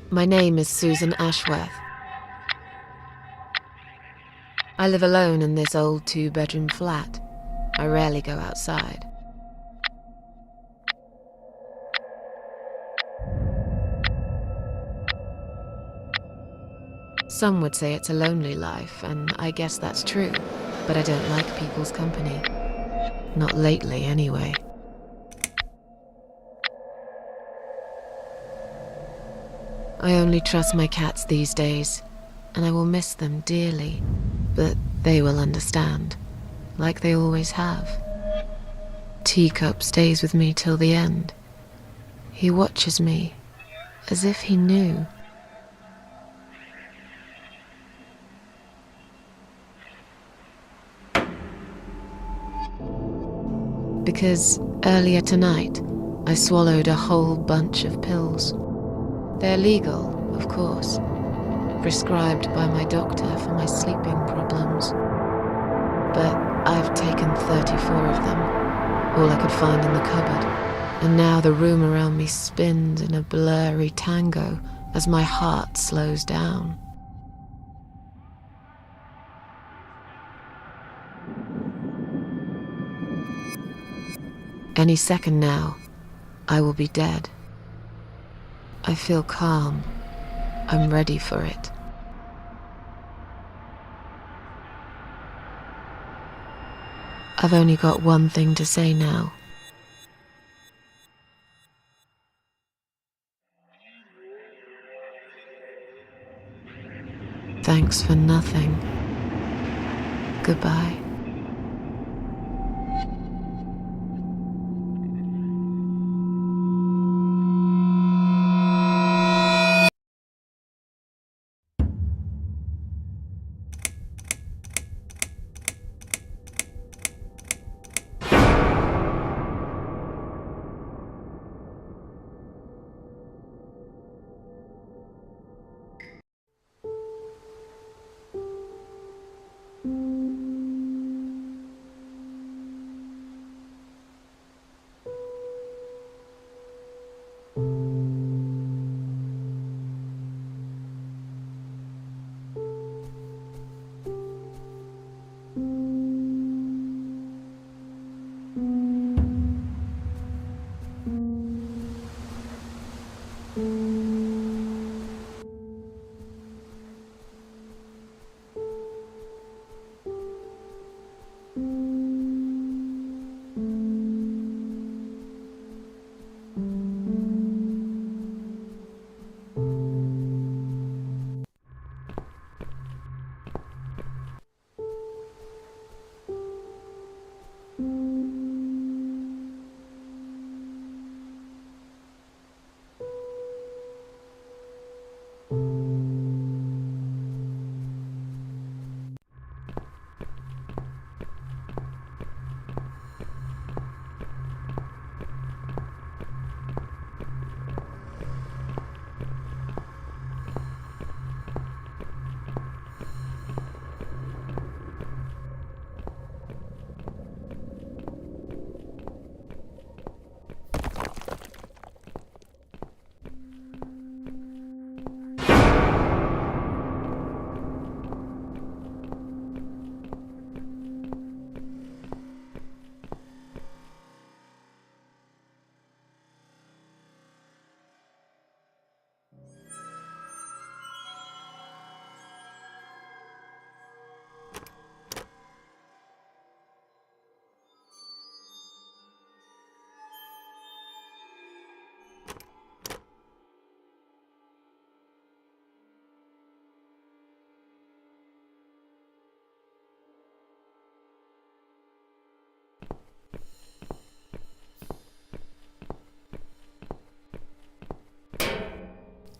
My name is Susan Ashworth. I live alone in this old two-bedroom flat. I rarely go outside. Some would say it's a lonely life, and I guess that's true, but I don't like people's company. Not lately, anyway. I only trust my cats these days, and I will miss them dearly, but they will understand, like they always have. Teacup stays with me till the end. He watches me, as if he knew. Because earlier tonight, I swallowed a whole bunch of pills. They're legal, of course, prescribed by my doctor for my sleeping problems. But I've taken 34 of them, all I could find in the cupboard, and now the room around me spins in a blurry tango as my heart slows down. Any second now, I will be dead. I feel calm. I'm ready for it. I've only got one thing to say now. Thanks for nothing. Goodbye.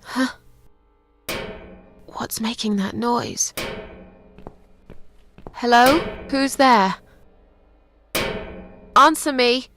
Huh? What's making that noise? Hello? Who's there? Answer me!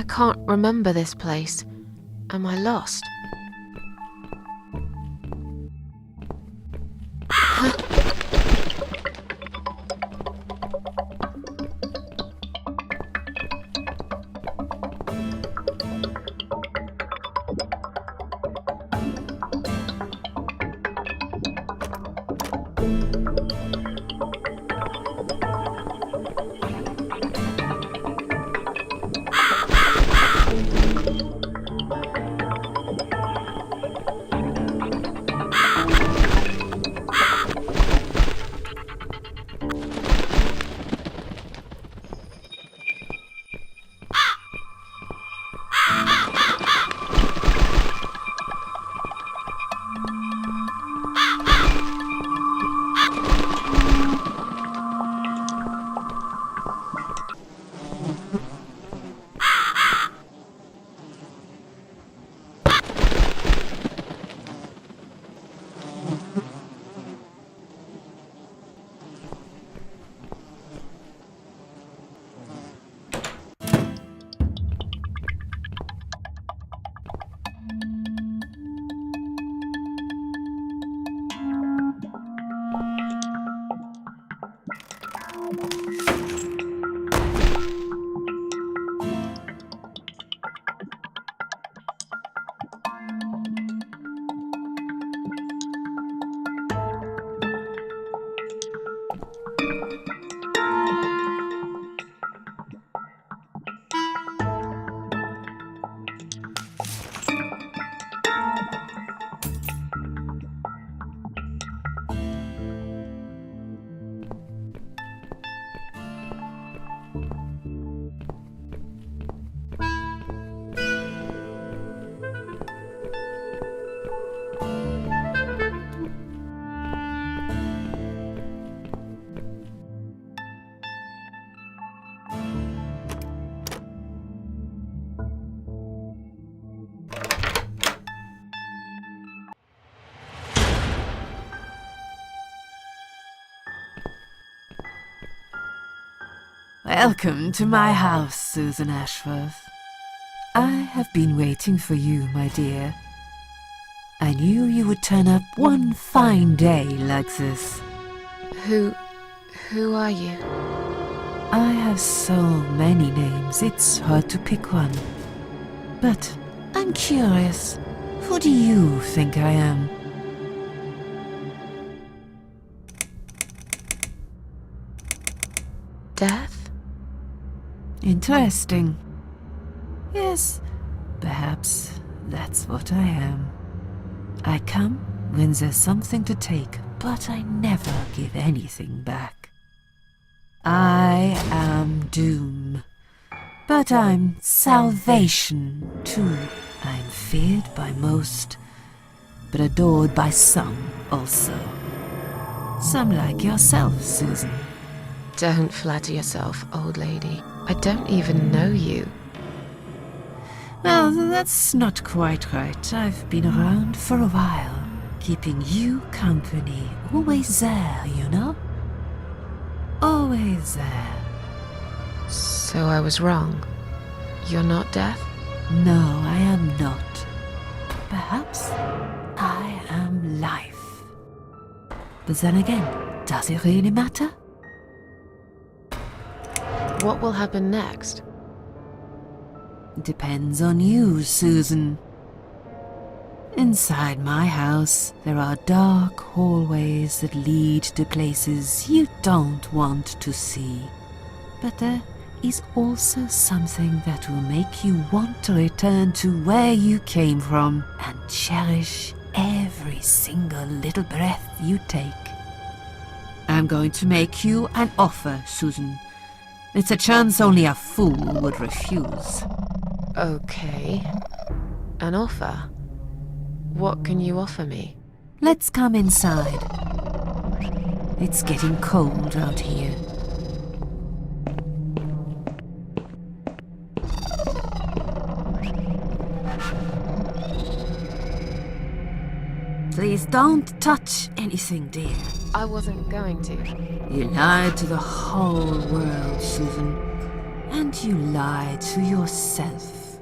I can't remember this place. Am I lost? Welcome to my house, Susan Ashworth. I have been waiting for you, my dear. I knew you would turn up one fine day like this. Who are you? I have so many names, it's hard to pick one. But I'm curious, who do you think I am? Death? Interesting. Yes, perhaps that's what I am. I come when there's something to take, but I never give anything back. I am doom, but I'm salvation too. I'm feared by most, but adored by some also. Some like yourself, Susan. Don't flatter yourself, old lady. I don't even know you. Well, that's not quite right. I've been around for a while, keeping you company. Always there, you know? Always there. So I was wrong. You're not Death? No, I am not. Perhaps I am life. But then again, does it really matter? What will happen next? Depends on you, Susan. Inside my house, there are dark hallways that lead to places you don't want to see. But there is also something that will make you want to return to where you came from and cherish every single little breath you take. I'm going to make you an offer, Susan. It's a chance only a fool would refuse. Okay. An offer? What can you offer me? Let's come inside. It's getting cold out here. Please don't touch anything, dear. I wasn't going to. You lied to the whole world, Susan. And find you lie to yourself.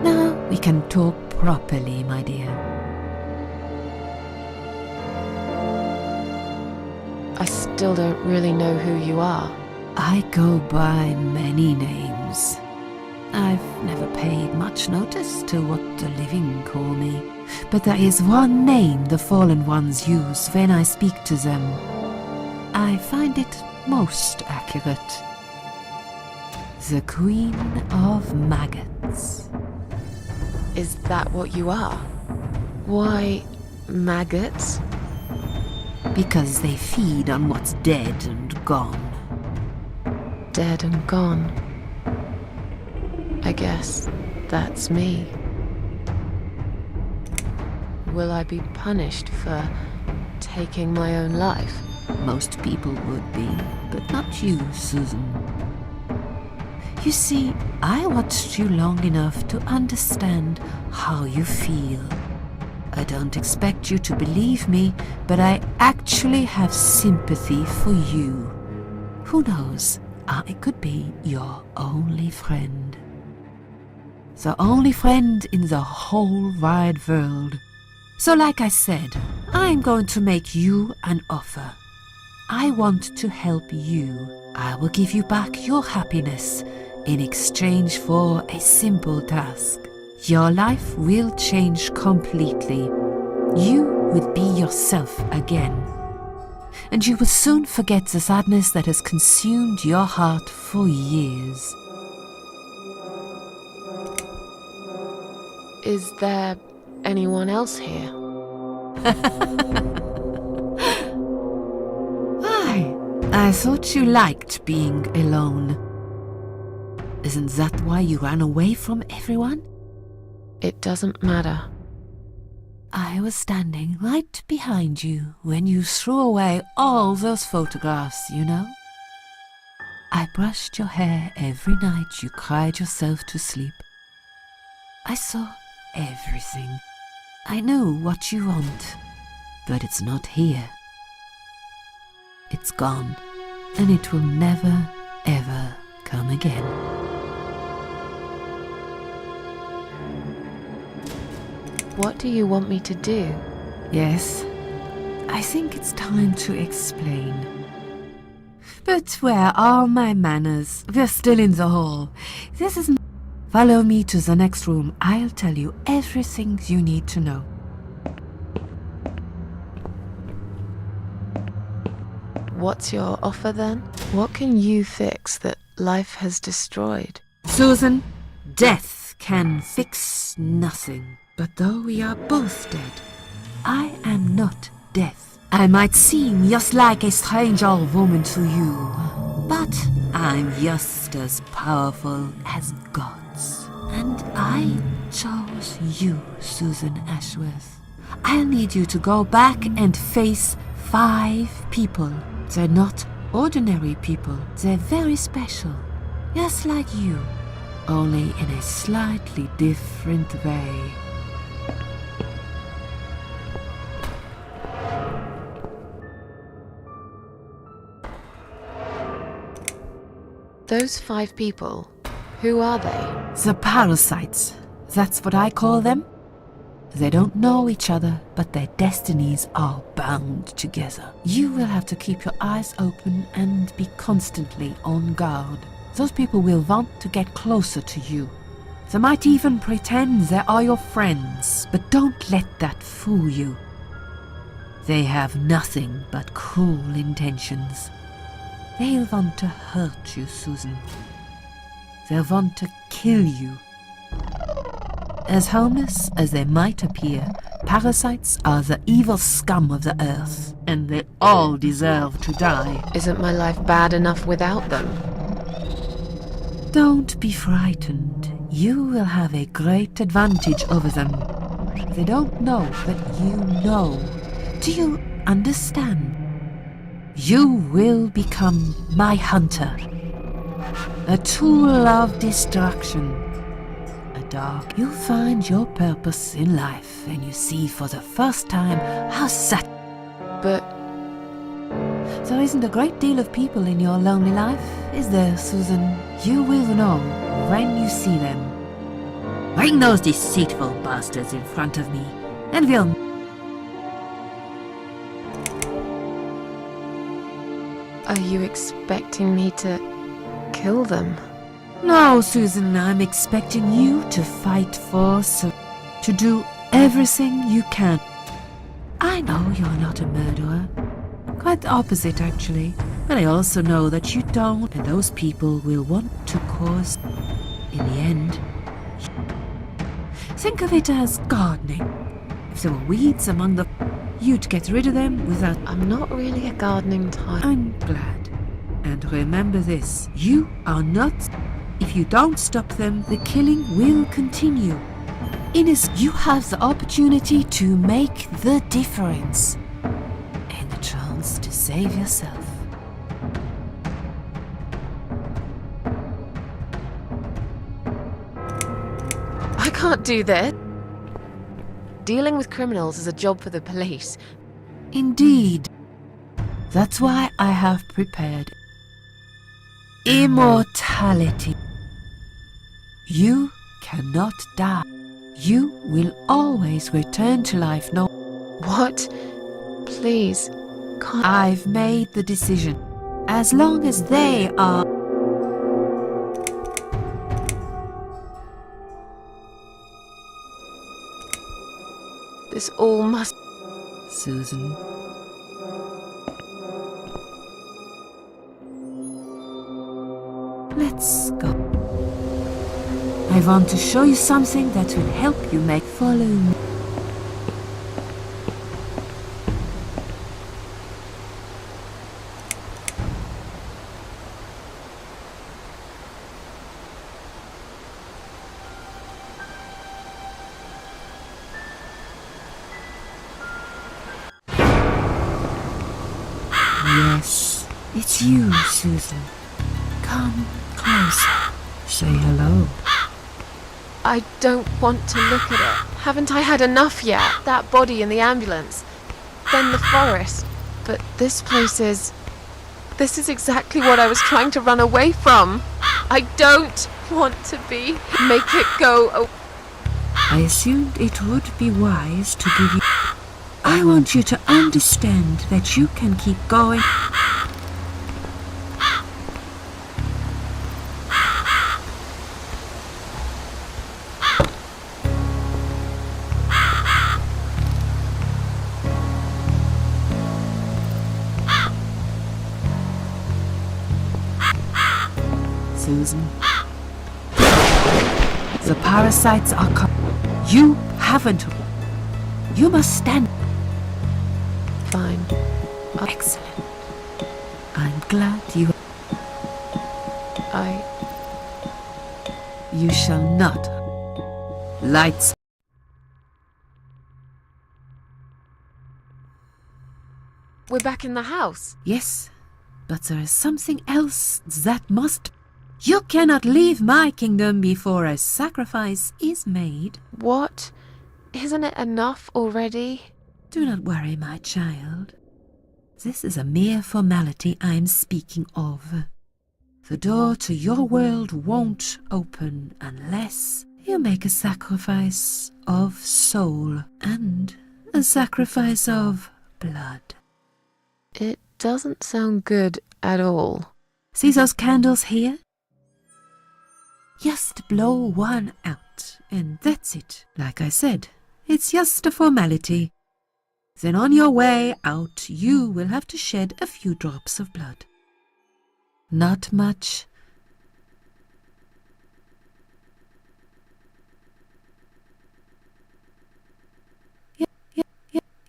Now we can talk properly, my dear. I still don't really know who you are. I go by many names. I've never paid much notice to what the living call me, but there is one name the fallen ones use when I speak to them. I find it most accurate. The Queen of Maggots. Is that what you are? Why, maggots? Because they feed on what's dead and gone. Dead and gone. I guess that's me. Will I be punished for taking my own life? Most people would be, but not you, Susan. You see, I watched you long enough to understand how you feel. I don't expect you to believe me, but I actually have sympathy for you. Who knows, I could be your only friend. The only friend in the whole wide world. So like I said, I'm going to make you an offer. I want to help you. I will give you back your happiness in exchange for a simple task. Your life will change completely. You will be yourself again. And you will soon forget the sadness that has consumed your heart for years. Is there anyone else here? I thought you liked being alone. Isn't that why you ran away from everyone? It doesn't matter. I was standing right behind you when you threw away all those photographs, you know? I brushed your hair every night you cried yourself to sleep. I saw everything. I know what you want, but it's not here. It's gone, and it will never, ever come again. What do you want me to do? Yes, I think it's time to explain. But where are my manners? We're still in the hall. This is... Follow me to the next room. I'll tell you everything you need to know. What's your offer then? What can you fix that life has destroyed? Susan, death can fix nothing. But though we are both dead, I am not death. I might seem just like a strange old woman to you, but I'm just as powerful as gods. And I chose you, Susan Ashworth. I'll need you to go back and face 5 people. They're not ordinary people. They're very special. Just like you, only in a slightly different way. Those 5 people, who are they? The parasites. That's what I call them. They don't know each other, but their destinies are bound together. You will have to keep your eyes open and be constantly on guard. Those people will want to get closer to you. They might even pretend they are your friends, but don't let that fool you. They have nothing but cruel intentions. They'll want to hurt you, Susan. They'll want to kill you. As harmless as they might appear, parasites are the evil scum of the earth, and they all deserve to die. Isn't my life bad enough without them? Don't be frightened. You will have a great advantage over them. They don't know, but you know. Do you understand? You will become my hunter. A tool of destruction. A dog. You'll find your purpose in life, and you see for the first time how sad. But There isn't a great deal of people in your lonely life, is there, Susan? You will know when you see them. Bring those deceitful bastards in front of me, and we'll... Are you expecting me to kill them? No, Susan, I'm expecting you to fight for to do everything you can. I know you're not a murderer. Quite the opposite, actually. But I also know that you don't, and those people will want to cause, in the end. Think of it as gardening. If there were weeds among the... you'd get rid of them without... I'm not really a gardening type. I'm glad. And remember this, you are not... If you don't stop them, the killing will continue. Ines, you have the opportunity to make the difference. And the chance to save yourself. I can't do this. Dealing with criminals is a job for the police. Indeed. That's why I have prepared immortality. You cannot die. You will always return to life. No, What? Please, can't... I've made the decision. As long as they are... This all must... Susan. Let's go. I want to show you something that will help you make... Follow me. Yes, it's you, Susan. Come closer. Say hello. I don't want to look at it. Haven't I had enough yet? That body in the ambulance. Then the forest. But this place is... This is exactly what I was trying to run away from. I don't want to be... Make it go... I assumed it would be wise to give you... I want you to understand that you can keep going. Susan. The parasites are You haven't. You must stand. Fine. Excellent. I'm glad you... You shall not. Lights. We're back in the house. Yes, but there is something else that must... You cannot leave my kingdom before a sacrifice is made. What? Isn't it enough already? Do not worry, my child. This is a mere formality I'm speaking of. The door to your world won't open unless you make a sacrifice of soul and a sacrifice of blood. It doesn't sound good at all. See those candles here? Just blow one out, and that's it. Like I said, it's just a formality. Then on your way out, you will have to shed a few drops of blood. Not much.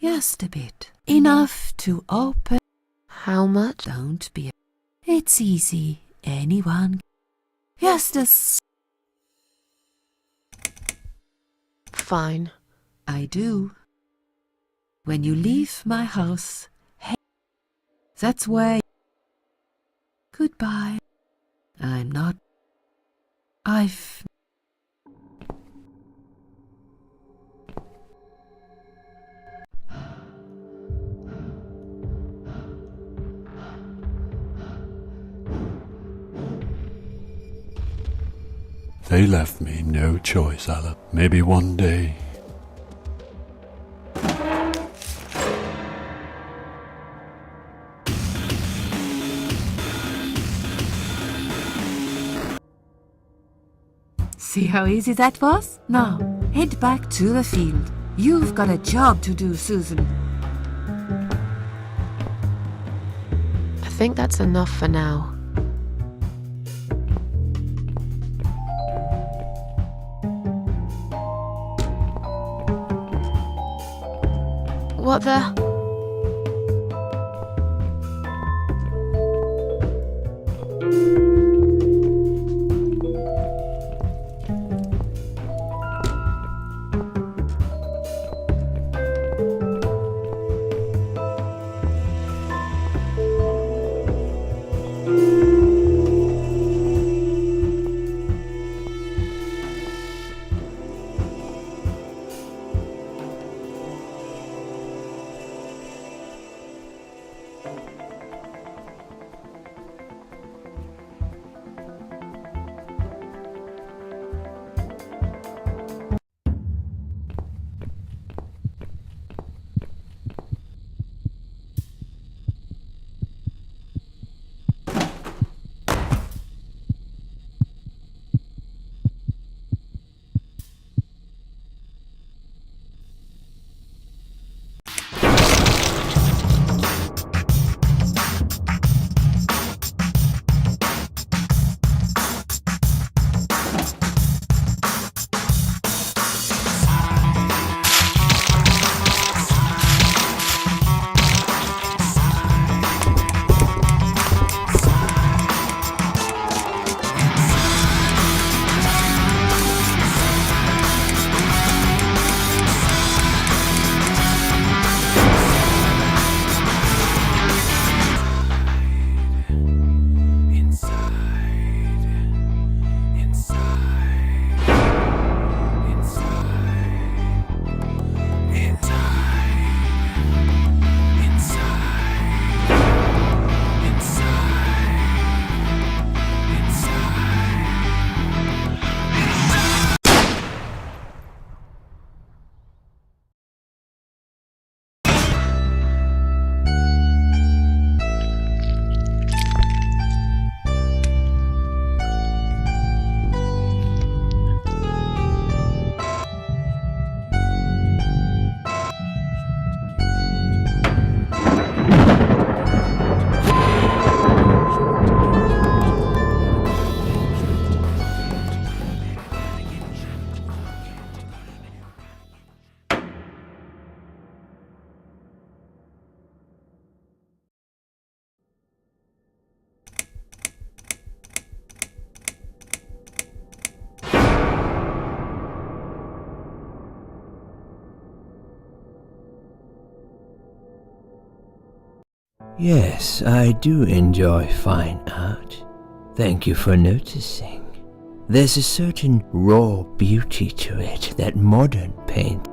Just a bit. Enough to open. How much? Don't be... It's easy. Anyone. Just as... Fine. I do. When you leave my house, hey, that's where... Goodbye. I'm not... I've... They left me no choice, Alan. Maybe one day. See how easy that was? Now, head back to the field. You've got a job to do, Susan. I think that's enough for now. What the? Yes, I do enjoy fine art. Thank you for noticing. There's a certain raw beauty to it that modern paint.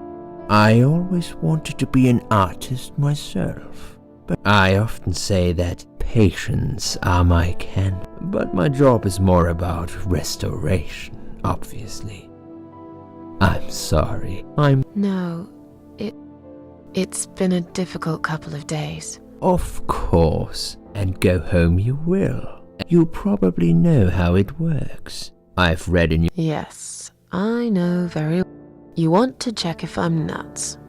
I always wanted to be an artist myself, but I often say that patients are my canvas. But my job is more about restoration, obviously. I'm sorry. No, it's been a difficult couple of days. Of course, and go home you will. You probably know how it works. I've read in your... Yes, I know very well. You want to check if I'm nuts.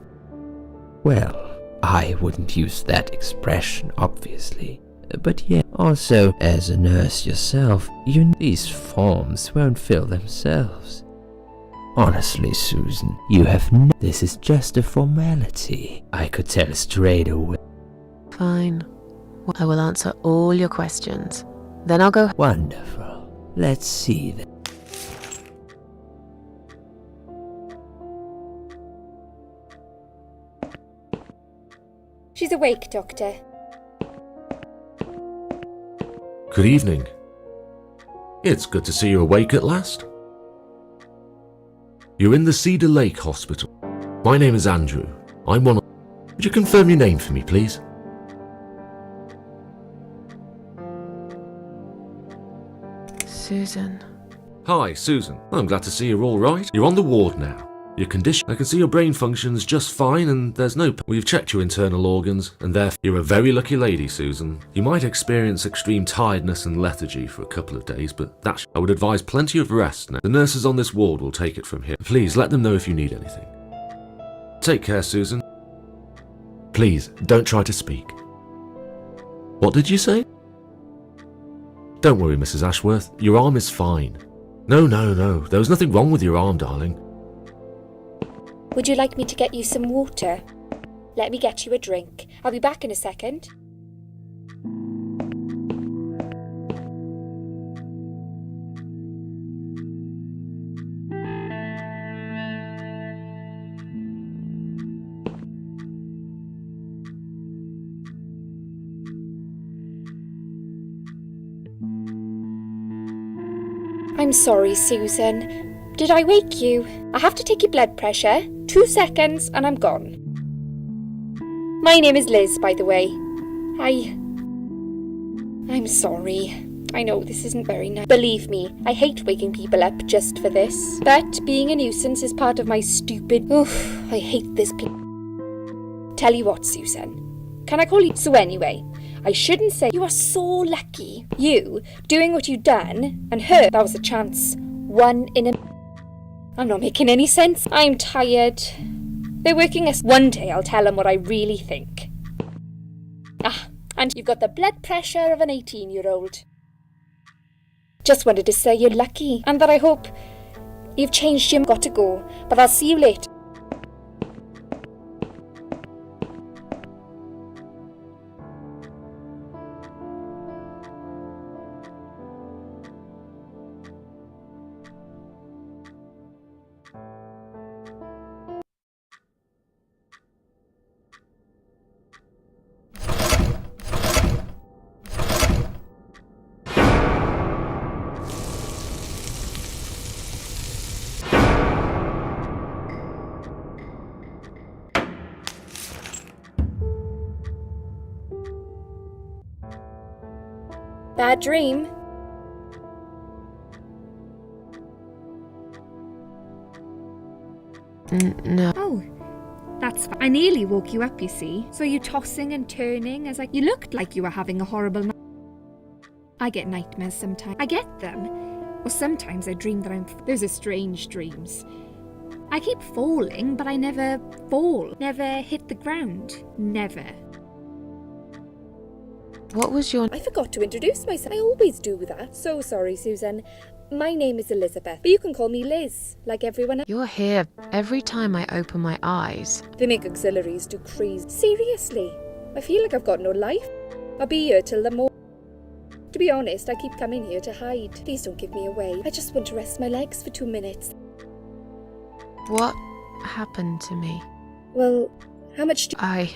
Well, I wouldn't use that expression, obviously. But yeah, also, as a nurse yourself, these forms won't fill themselves. Honestly, Susan, you have this is just a formality. I could tell straight away. Fine. I will answer all your questions. Then I'll go. Wonderful. Let's see then. She's awake, Doctor. Good evening. It's good to see you awake at last. You're in the Cedar Lake Hospital. My name is Andrew. I'm one of... Would you confirm your name for me, please? Susan. Hi, Susan. I'm glad to see you're all right. You're on the ward now. Your condition, I can see your brain functions just fine and there's no... We've checked your internal organs and therefore you're a very lucky lady, Susan. You might experience extreme tiredness and lethargy for a couple of days, but I would advise plenty of rest now. The nurses on this ward will take it from here. Please let them know if you need anything. Take care, Susan. Please, don't try to speak. What did you say? Don't worry, Mrs. Ashworth. Your arm is fine. No. There was nothing wrong with your arm, darling. Would you like me to get you some water? Let me get you a drink. I'll be back in a second. I'm sorry, Susan. Did I wake you? I have to take your blood pressure. 2 seconds and I'm gone. My name is Liz, by the way. I'm sorry. I know this isn't very nice. Believe me, I hate waking people up just for this. But being a nuisance is part of my stupid... Oof, I hate this place. Tell you what, Susan. Can I call you... So anyway, I shouldn't say you are so lucky. You, doing what you've done, and her, that was a chance. One in a... I'm not making any sense. I'm tired. They're working us. One day I'll tell them what I really think. And you've got the blood pressure of an 18-year-old. Just wanted to say you're lucky and that I hope you've changed your... Got to go, but I'll see you later. Bad dream? No. Oh, that's fine. I nearly woke you up, you see. So you tossing and turning as you looked like you were having a horrible night. I get nightmares sometimes. I get them. Or sometimes I dream that those are strange dreams. I keep falling, but I never fall. Never hit the ground. Never. What was your... I forgot to introduce myself. I always do that. So sorry, Susan. My name is Elizabeth, but you can call me Liz, like everyone else. You're here every time I open my eyes. They make auxiliaries do crazy. Seriously, I feel like I've got no life. I'll be here till the morning. To be honest, I keep coming here to hide. Please don't give me away. I just want to rest my legs for 2 minutes. What happened to me? Well, how much do... I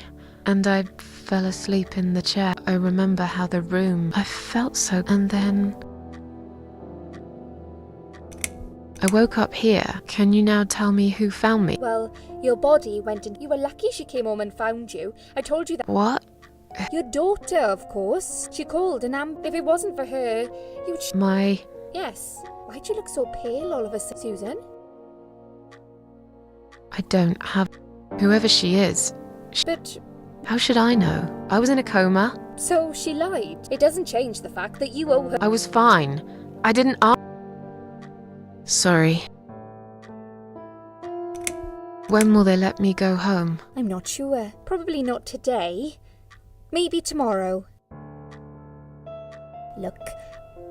fell asleep in the chair. I remember how the room... I felt so... And then... I woke up here. Can you now tell me who found me? Well, your body went in... You were lucky she came home and found you. I told you that... What? Your daughter, of course. She called and if it wasn't for her, you'd... My... Yes. Why'd you look so pale all of a sudden, Susan? I don't have... Whoever she is... But... How should I know? I was in a coma. So she lied. It doesn't change the fact that you owe her... I was fine. I didn't ask... Sorry. When will they let me go home? I'm not sure. Probably not today. Maybe tomorrow. Look,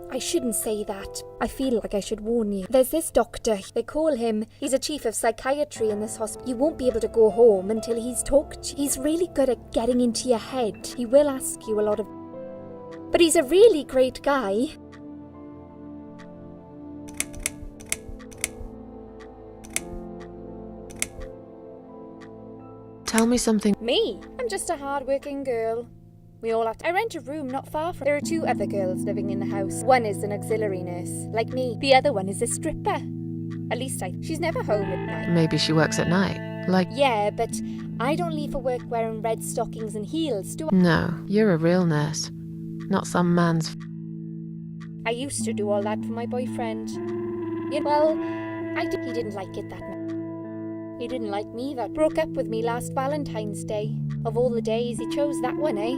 I shouldn't say that. I feel like I should warn you. There's this doctor. They call him. He's a chief of psychiatry in this hospital. You won't be able to go home until he's talked to you. He's really good at getting into your head. He will ask you a lot of... But he's a really great guy. Tell me something. Me? I'm just a hard-working girl. We all have to... I rent a room not far from... There are 2 other girls living in the house. One is an auxiliary nurse, like me. The other one is a stripper. At least she's never home at night. Maybe she works at night. Like... Yeah, but I don't leave for work wearing red stockings and heels, do I? No, you're a real nurse. Not some man's... I used to do all that for my boyfriend. Well, he didn't like it that much. He didn't like me that broke up with me last Valentine's Day. Of all the days, he chose that one, eh?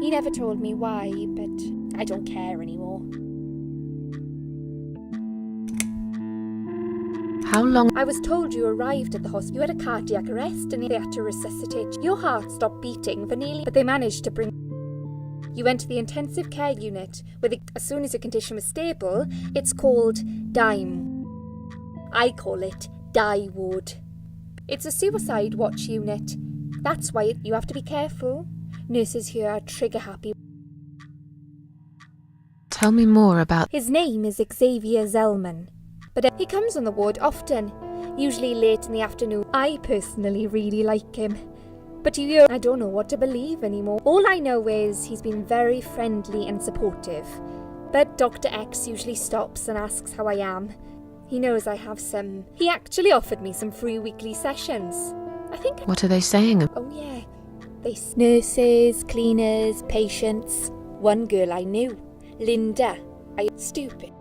He never told me why, but I don't care anymore. How long? I was told you arrived at the hospital. You had a cardiac arrest and they had to resuscitate. Your heart stopped beating for nearly, but they managed to bring. You went to the intensive care unit, where as soon as your condition was stable, it's called DIME. I call it Die Ward. It's a suicide watch unit. That's why you have to be careful. Nurses here are trigger happy. Tell me more about. His name is Xavier Zellman, but he comes on the ward often, usually late in the afternoon. I personally really like him. But I don't know what to believe anymore. All I know is he's been very friendly and supportive. But Dr. X usually stops and asks how I am. He knows I have some. He actually offered me some free weekly sessions. I think. What are they saying? Oh yeah. Nurses, cleaners, patients. One girl I knew, Linda. Stupid.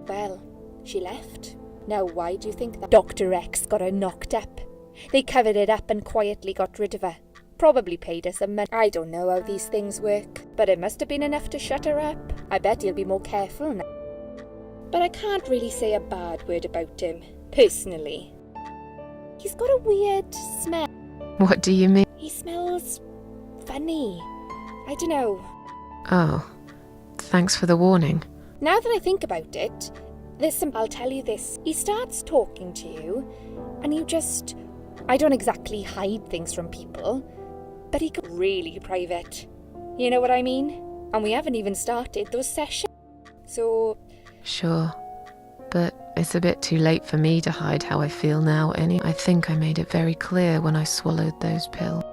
Well, she left. Now why do you think that? Dr. X got her knocked up. They covered it up and quietly got rid of her. Probably paid her some money. I don't know how these things work, but it must have been enough to shut her up. I bet he'll be more careful now. But I can't really say a bad word about him, personally. He's got a weird smell. What do you mean? He smells funny. I don't know. Oh, thanks for the warning. Now that I think about it, I'll tell you this. He starts talking to you, and you just... I don't exactly hide things from people, but he got really private. You know what I mean? And we haven't even started those sessions. So... Sure. But it's a bit too late for me to hide how I feel now I think I made it very clear when I swallowed those pills.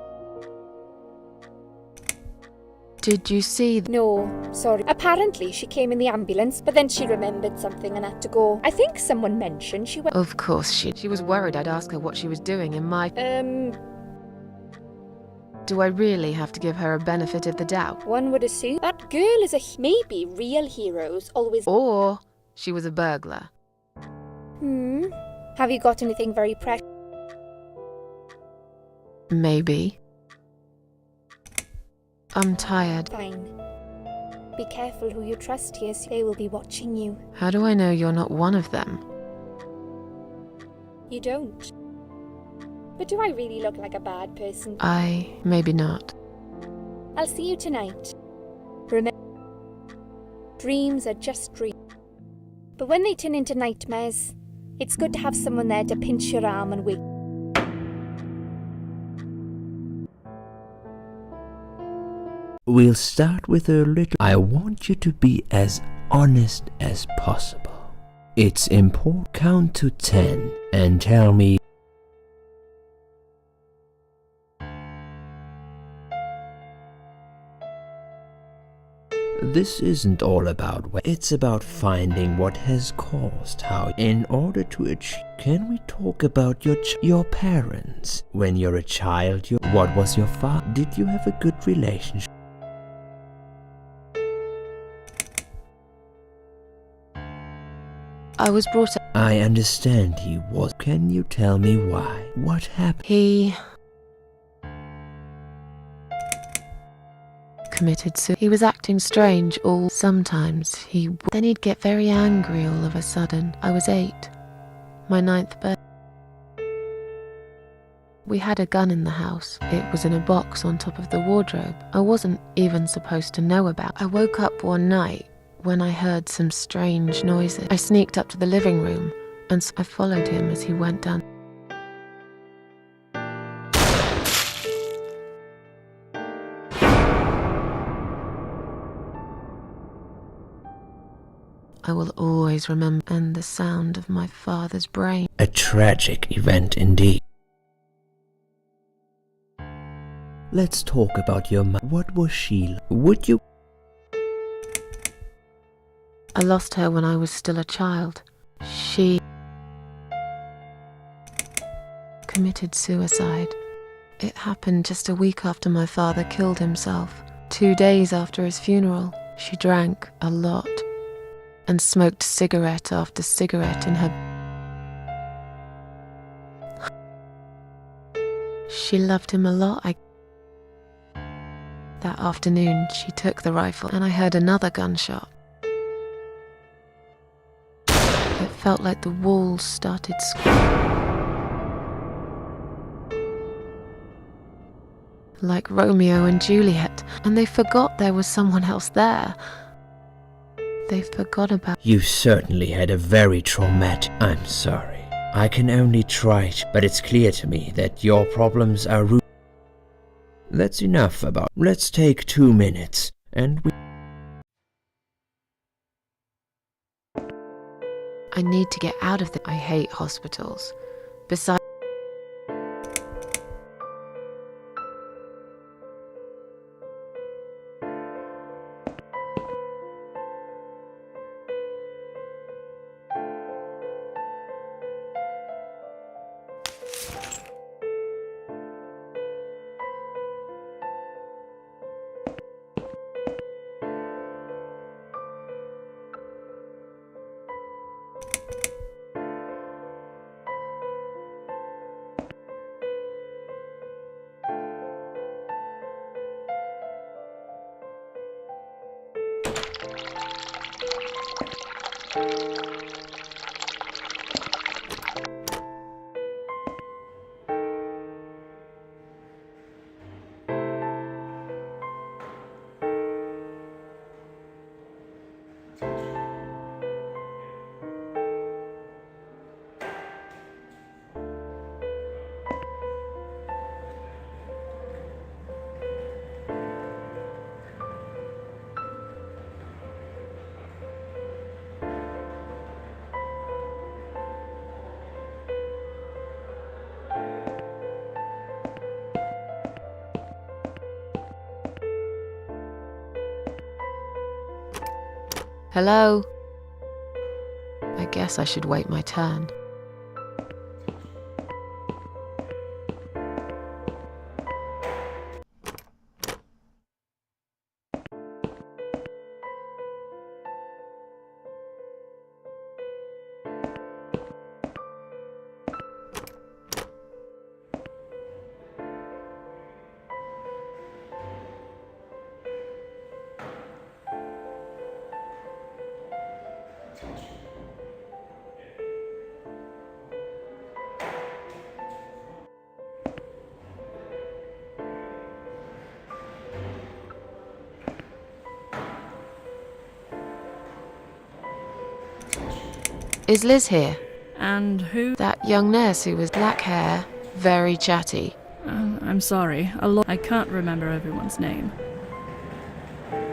Did you see? No, sorry. Apparently she came in the ambulance, but then she remembered something and had to go. I think someone mentioned she went... Of course she was worried I'd ask her what she was doing in my... Do I really have to give her a benefit of the doubt? One would assume that girl is maybe real heroes always... Or she was a burglar. Have you got anything very precious? Maybe. I'm tired. Fine. Be careful who you trust here, so they will be watching you. How do I know you're not one of them? You don't. But do I really look like a bad person? Maybe not. I'll see you tonight. Remember, dreams are just dreams. But when they turn into nightmares, it's good to have someone there to pinch your arm and wake. We'll start with a little. I want you to be as honest as possible. It's important. Count to 10 and tell me. This isn't all about what. It's about finding what has caused how. In order to achieve. Can we talk about your parents? When you're a child, what was your father? Did you have a good relationship? I was brought up. I understand he was. Can you tell me why? What happened? He committed suicide. He was acting strange sometimes. Then he'd get very angry all of a sudden. I was 8. My 9th birthday. We had a gun in the house. It was in a box on top of the wardrobe. I wasn't even supposed to know about. I woke up one night when I heard some strange noises. I sneaked up to the living room and I followed him as he went down. I will always remember, and the sound of my father's brain. A tragic event indeed. Let's talk about your mother. What was she? Would you? I lost her when I was still a child. She committed suicide. It happened just a week after my father killed himself. 2 days after his funeral. She drank a lot and smoked cigarette after cigarette in her. She loved him a lot. That afternoon, she took the rifle and I heard another gunshot. It felt like the walls started screaming. Like Romeo and Juliet, and they forgot there was someone else there. They forgot about... You certainly had a very traumatic... I'm sorry. I can only try to, but it's clear to me that your problems are root... That's enough about... Let's take 2 minutes, and we... I need to get out of I hate hospitals. Besides... Hello? I guess I should wait my turn. Is Liz here? And who? That young nurse who was black hair, very chatty. I'm sorry. I can't remember everyone's name.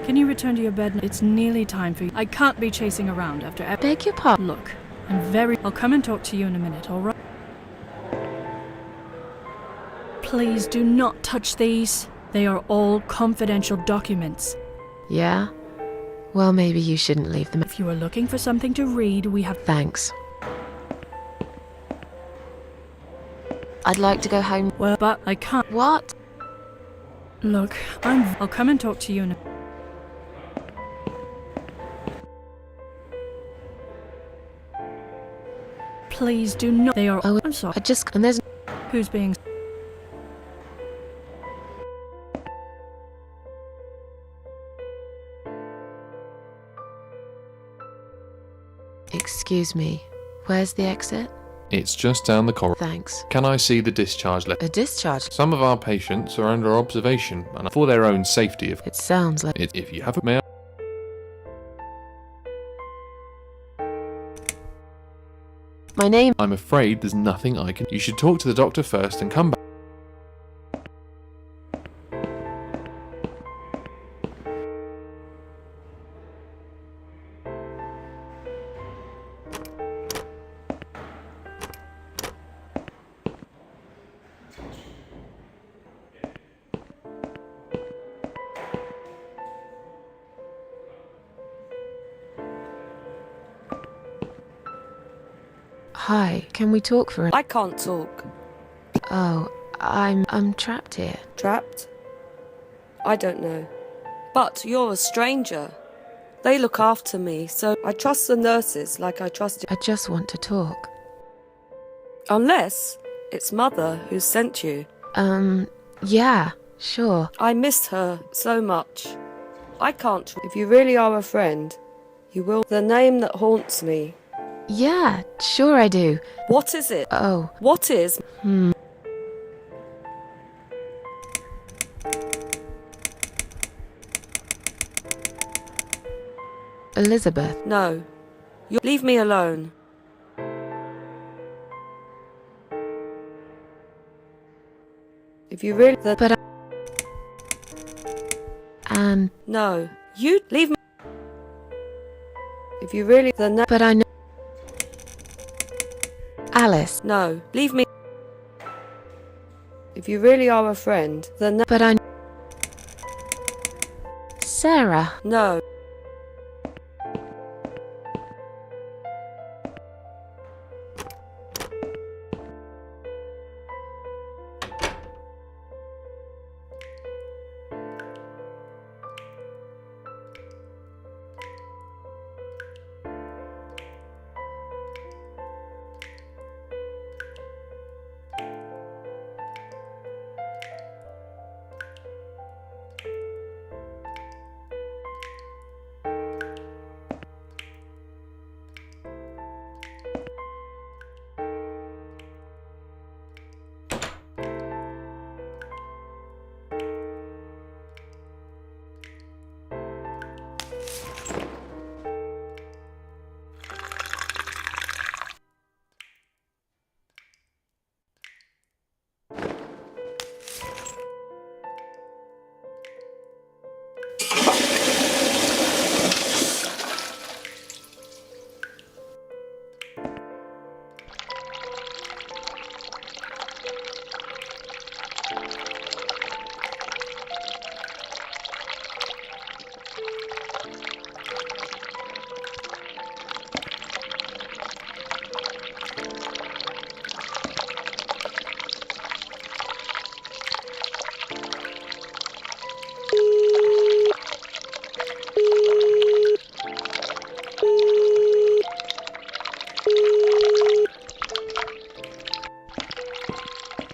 Can you return to your bed? It's nearly time for you. I can't be chasing around after Beg your pardon? Look, I'll come and talk to you in a minute, alright? Please do not touch these. They are all confidential documents. Yeah? Well, maybe you shouldn't leave them. If you are looking for something to read, we have... Thanks. I'd like to go home. Well, but I can't... What? Look, I'll come and talk to you in a... Please do not... They are... Oh, I'm sorry. And there's... Who's being... Excuse me. Where's the exit? It's just down the corridor. Thanks. Can I see the discharge letter? A discharge? Some of our patients are under observation, and for their own safety, It sounds like... if you haven't, may I? My name... I'm afraid there's nothing I can... You should talk to the doctor first and come back. Hi, can we talk for a... I can't talk. Oh, I'm trapped here. Trapped? I don't know. But you're a stranger. They look after me, so I trust the nurses like I trust you. I just want to talk. Unless it's Mother who sent you. Yeah, sure. I miss her so much. I can't. If you really are a friend, you will. The name that haunts me. Yeah, sure I do. What is it? Oh, What is? Elizabeth. No. You leave me alone. If you really... But and No. You leave me... If you really... but I know Alice. No. Leave me... If you really are a friend, then... But I Sarah. No.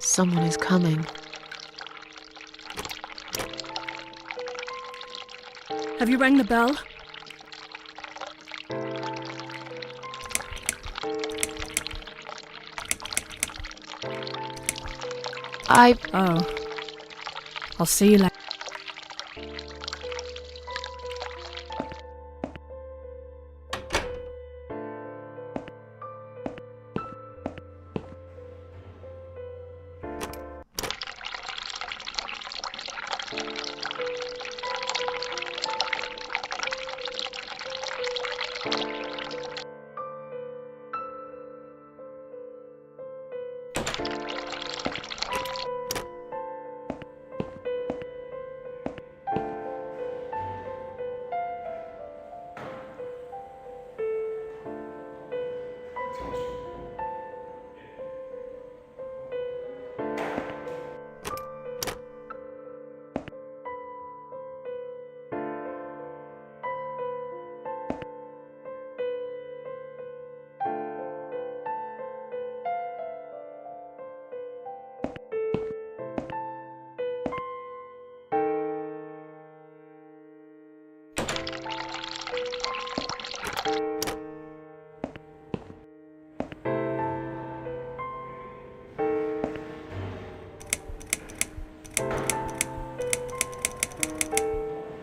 Someone is coming. Have you rang the bell? Oh. I'll see you later.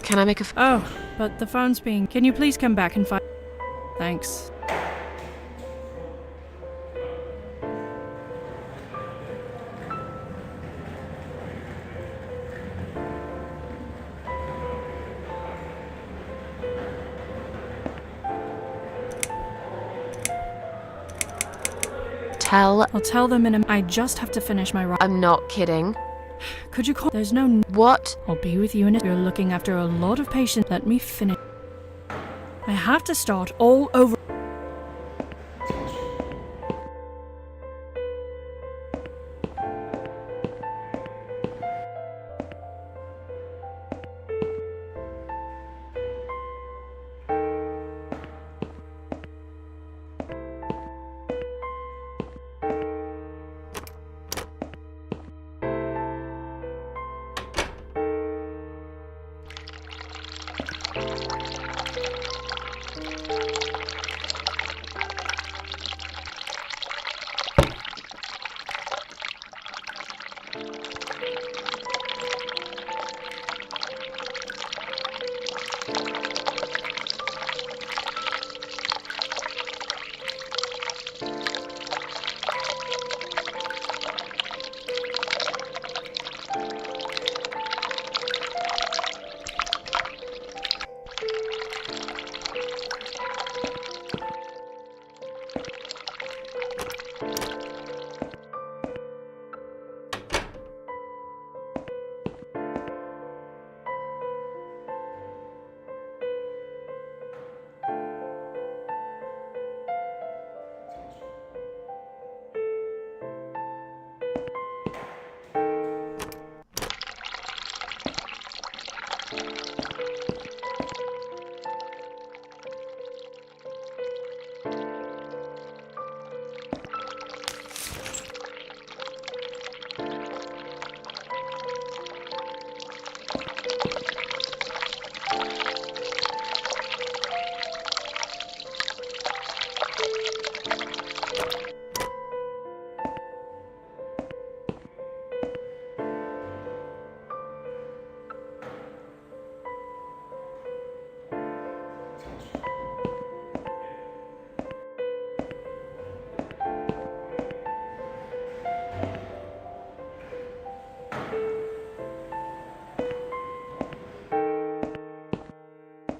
Can I make a Oh, but the phone's being... Can you please come back in 5... Thanks. tell? I'll tell them in a... I just have to finish my... I'm not kidding. Could you call... There's no... What? I'll be with you in a... You're looking after a lot of patients. Let me finish. I have to start all over.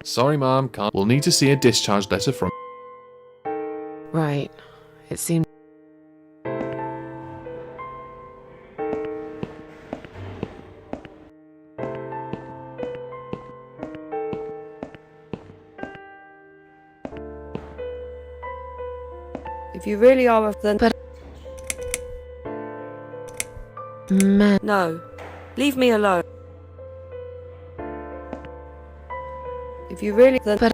Sorry, Mom, can't. We'll need to see a discharge letter from. Right. It seems. If you really are then But- Man. no. Leave me alone. If you really then But-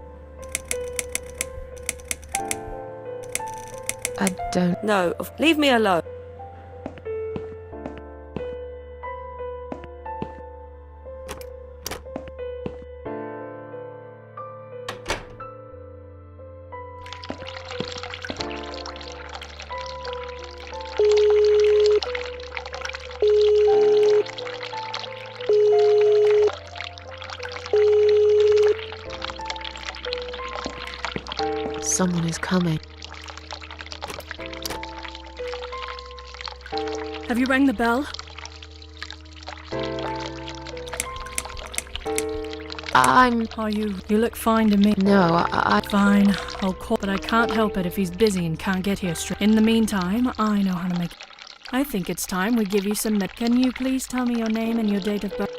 I don't. no. Leave me alone. Someone is coming. Have you rang the bell? Are you? You look fine to me. No, I. Fine, I'll call, but I can't help it if he's busy and can't get here straight. In the meantime, I know how to make. I think it's time we give you some. Can you please tell me your name and your date of birth?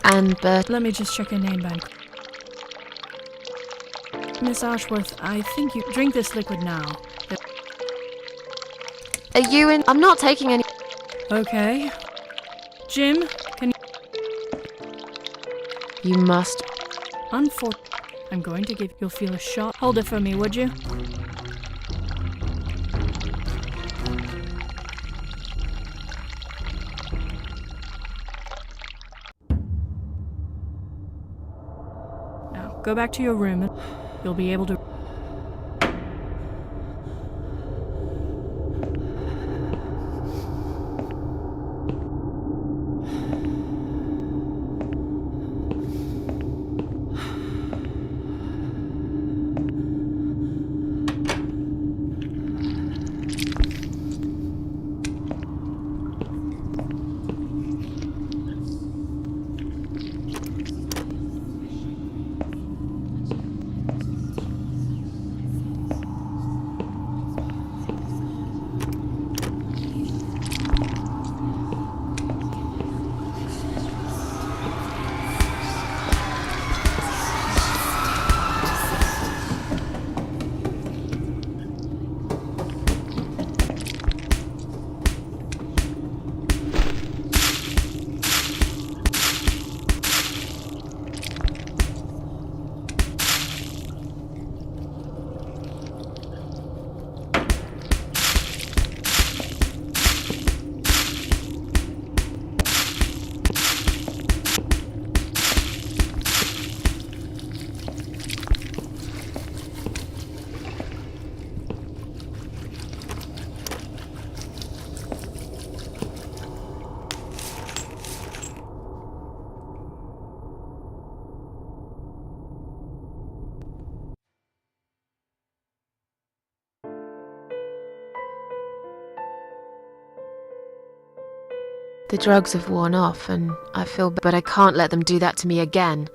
Anne Bert. Let me just check your name bank. Miss Ashworth, I think you drink this liquid now. Are you in? I'm not taking any. Okay. Jim, can You must. I'm going to give. You'll feel a shot. Hold it for me, would you? Now, go back to your room and you'll be able to. The drugs have worn off, and I feel. But I can't let them do that to me again.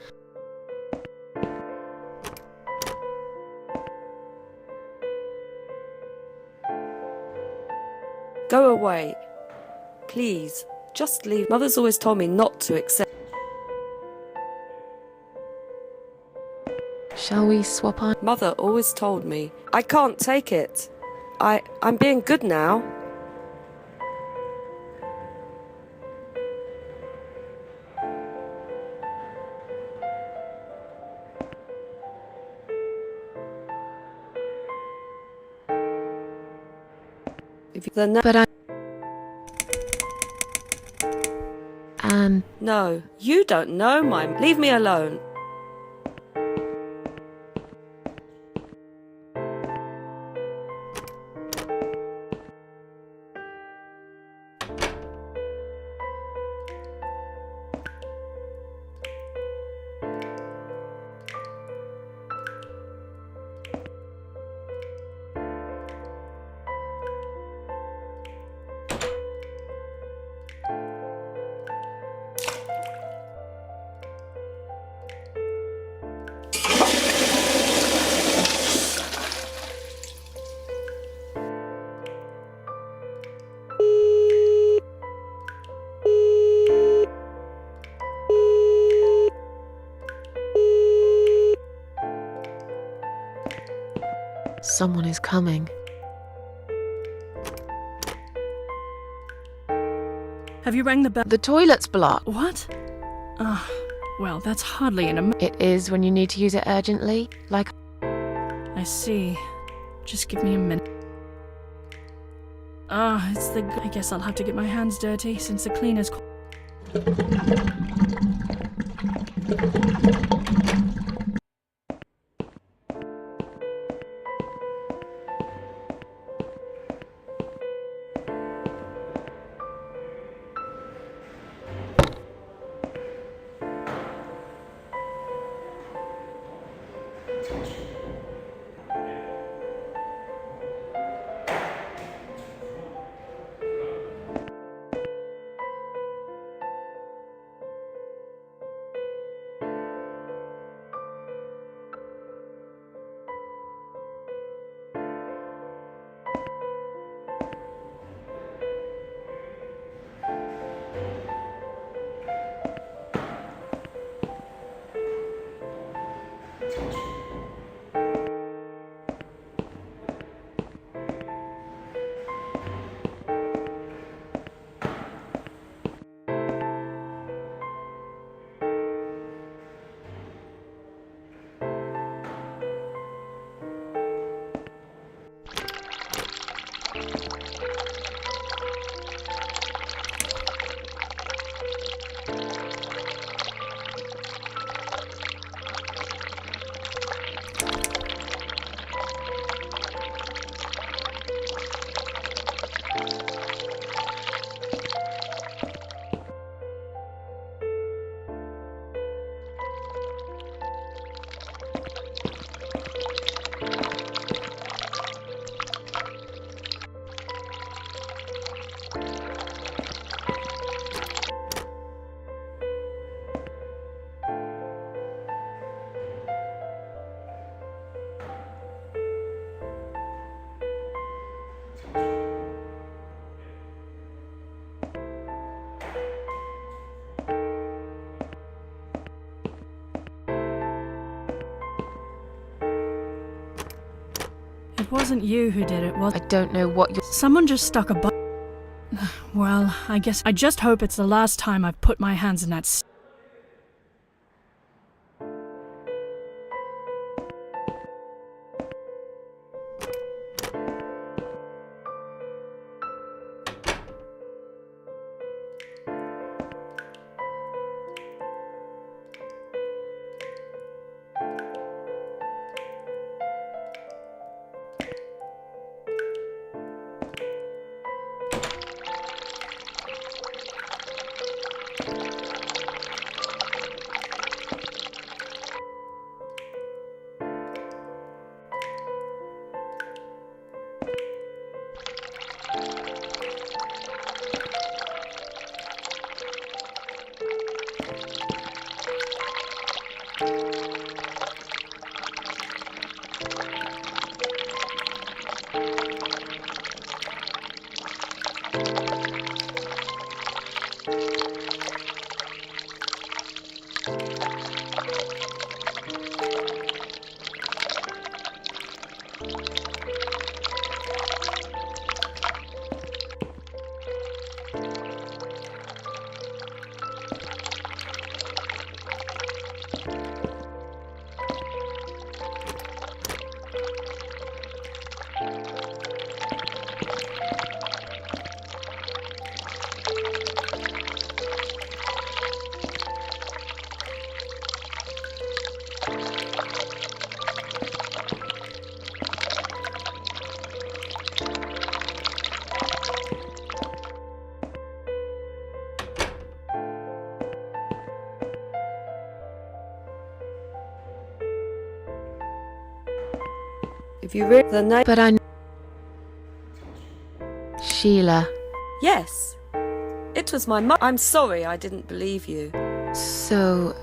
Go away. Please, just leave. Mother's always told me not to accept. Shall we swap on? Mother always told me. I can't take it. I'm being good now. If you then But I. Anne. no, you don't know my. Leave me alone. someone is coming. Have you rang the bell? The toilet's blocked. What? Ah, well, that's hardly It is when you need to use it urgently. Like, I see. Just give me a minute. Ah, it's the... I guess I'll have to get my hands dirty since the cleaner's... It wasn't you who did it, was I don't know what you're... Someone just stuck a Well, I guess I just hope it's the last time I've put my hands in that If you read the name... But Sheila. Yes. It was my mum. I'm sorry I didn't believe you. So...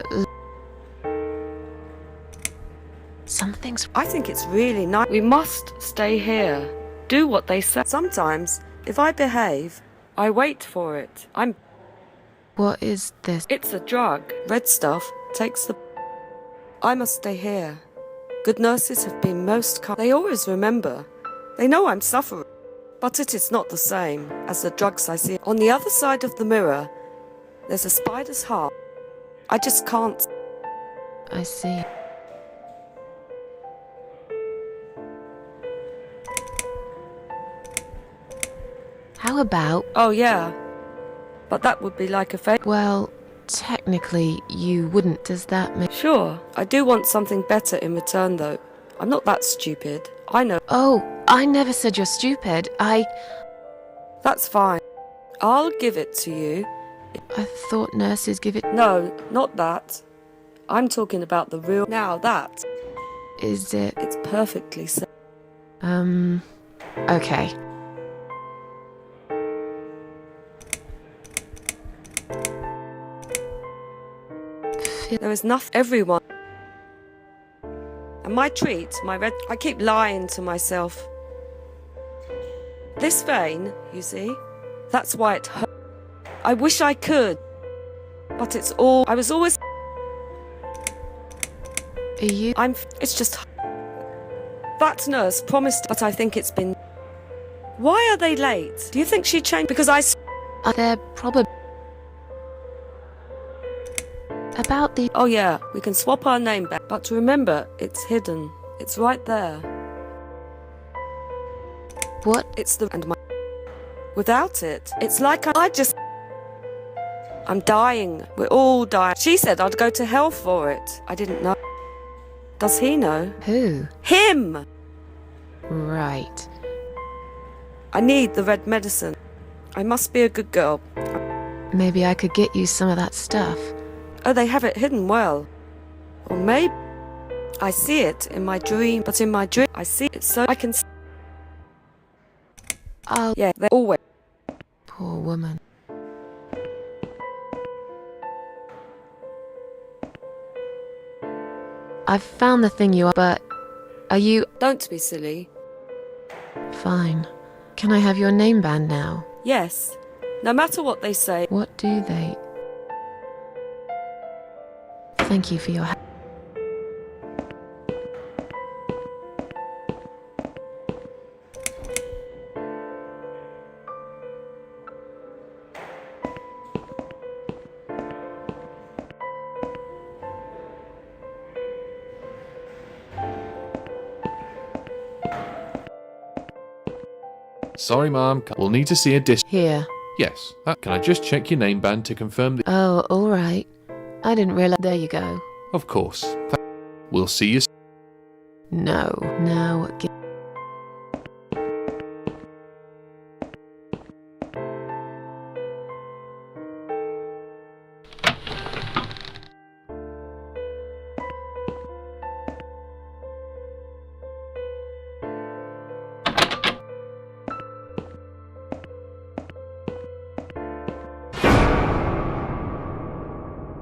Something's... I think it's really nice. We must stay here. Do what they say. Sometimes, if I behave, I wait for it. What is this? It's a drug. Red stuff takes the... I must stay here. Good nurses have been most kind. They always remember. They know I'm suffering. But it is not the same as the drugs I see. On the other side of the mirror, there's a spider's heart. I just can't. I see. How about... Oh, yeah. But that would be like a fake. Well, technically, you wouldn't. Does that make... Sure, I do want something better in return, though. I'm not that stupid. I know. Oh, I never said you're stupid. That's fine. I'll give it to you. I thought nurses give it... No, not that. I'm talking about the real... Now that. Is it... It's perfectly safe. Okay. There is nothing. Everyone. And my treat, my red... I keep lying to myself. This vein, you see, that's why it hurt. I wish I could. But it's all... I was always... Are you... It's just... That nurse promised, but I think it's been... Why are they late? Do you think she changed? Because They're probably... About the... Oh yeah, we can swap our name back. But remember, it's hidden. It's right there. What? It's the... And my... Without it, it's like I just... I'm dying. We're all dying. She said I'd go to hell for it. I didn't know. Does he know? Who? Him! Right. I need the red medicine. I must be a good girl. Maybe I could get you some of that stuff. Oh, they have it hidden well. Or maybe... I see it in my dream, but in my dream I see it so I can... Yeah, they're always... Poor woman. I've found the thing you are, but... Are you... Don't be silly. Fine. Can I have your name band now? Yes. No matter what they say. What do they... Thank you for your help. Sorry, Mom. We'll need to see a disc. Here. Yes. Can I just check your name band to confirm the... Oh, all right. I didn't realize... There you go. Of course. We'll see you... No. Now,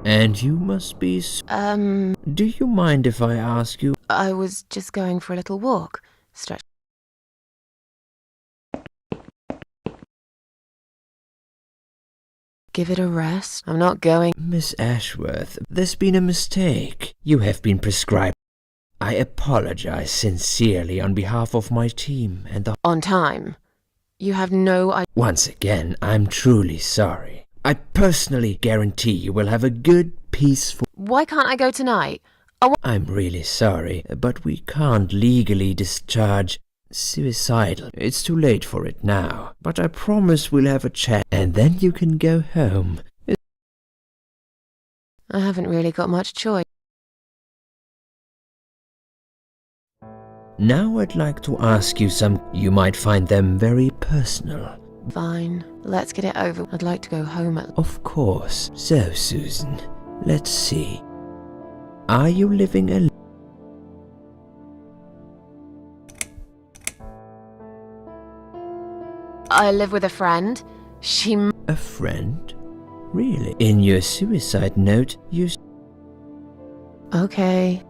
And you must be... Do you mind if I ask you? I was just going for a little walk. Stretch. Give it a rest. I'm not going... Miss Ashworth, there's been a mistake. You have been prescribed... I apologize sincerely on behalf of my team and the... On time. You have no idea... Once again, I'm truly sorry. I personally guarantee you will have a good, peaceful... Why can't I go tonight? I'm really sorry, but we can't legally discharge suicidal. It's too late for it now. But I promise we'll have a chat, and then you can go home. I haven't really got much choice. Now I'd like to ask you some... You might find them very personal. Fine. Let's get it over. I'd like to go home at... Of course. So, Susan, let's see. Are you living alone? I live with a friend. She... A friend? Really? In your suicide note, you... Okay.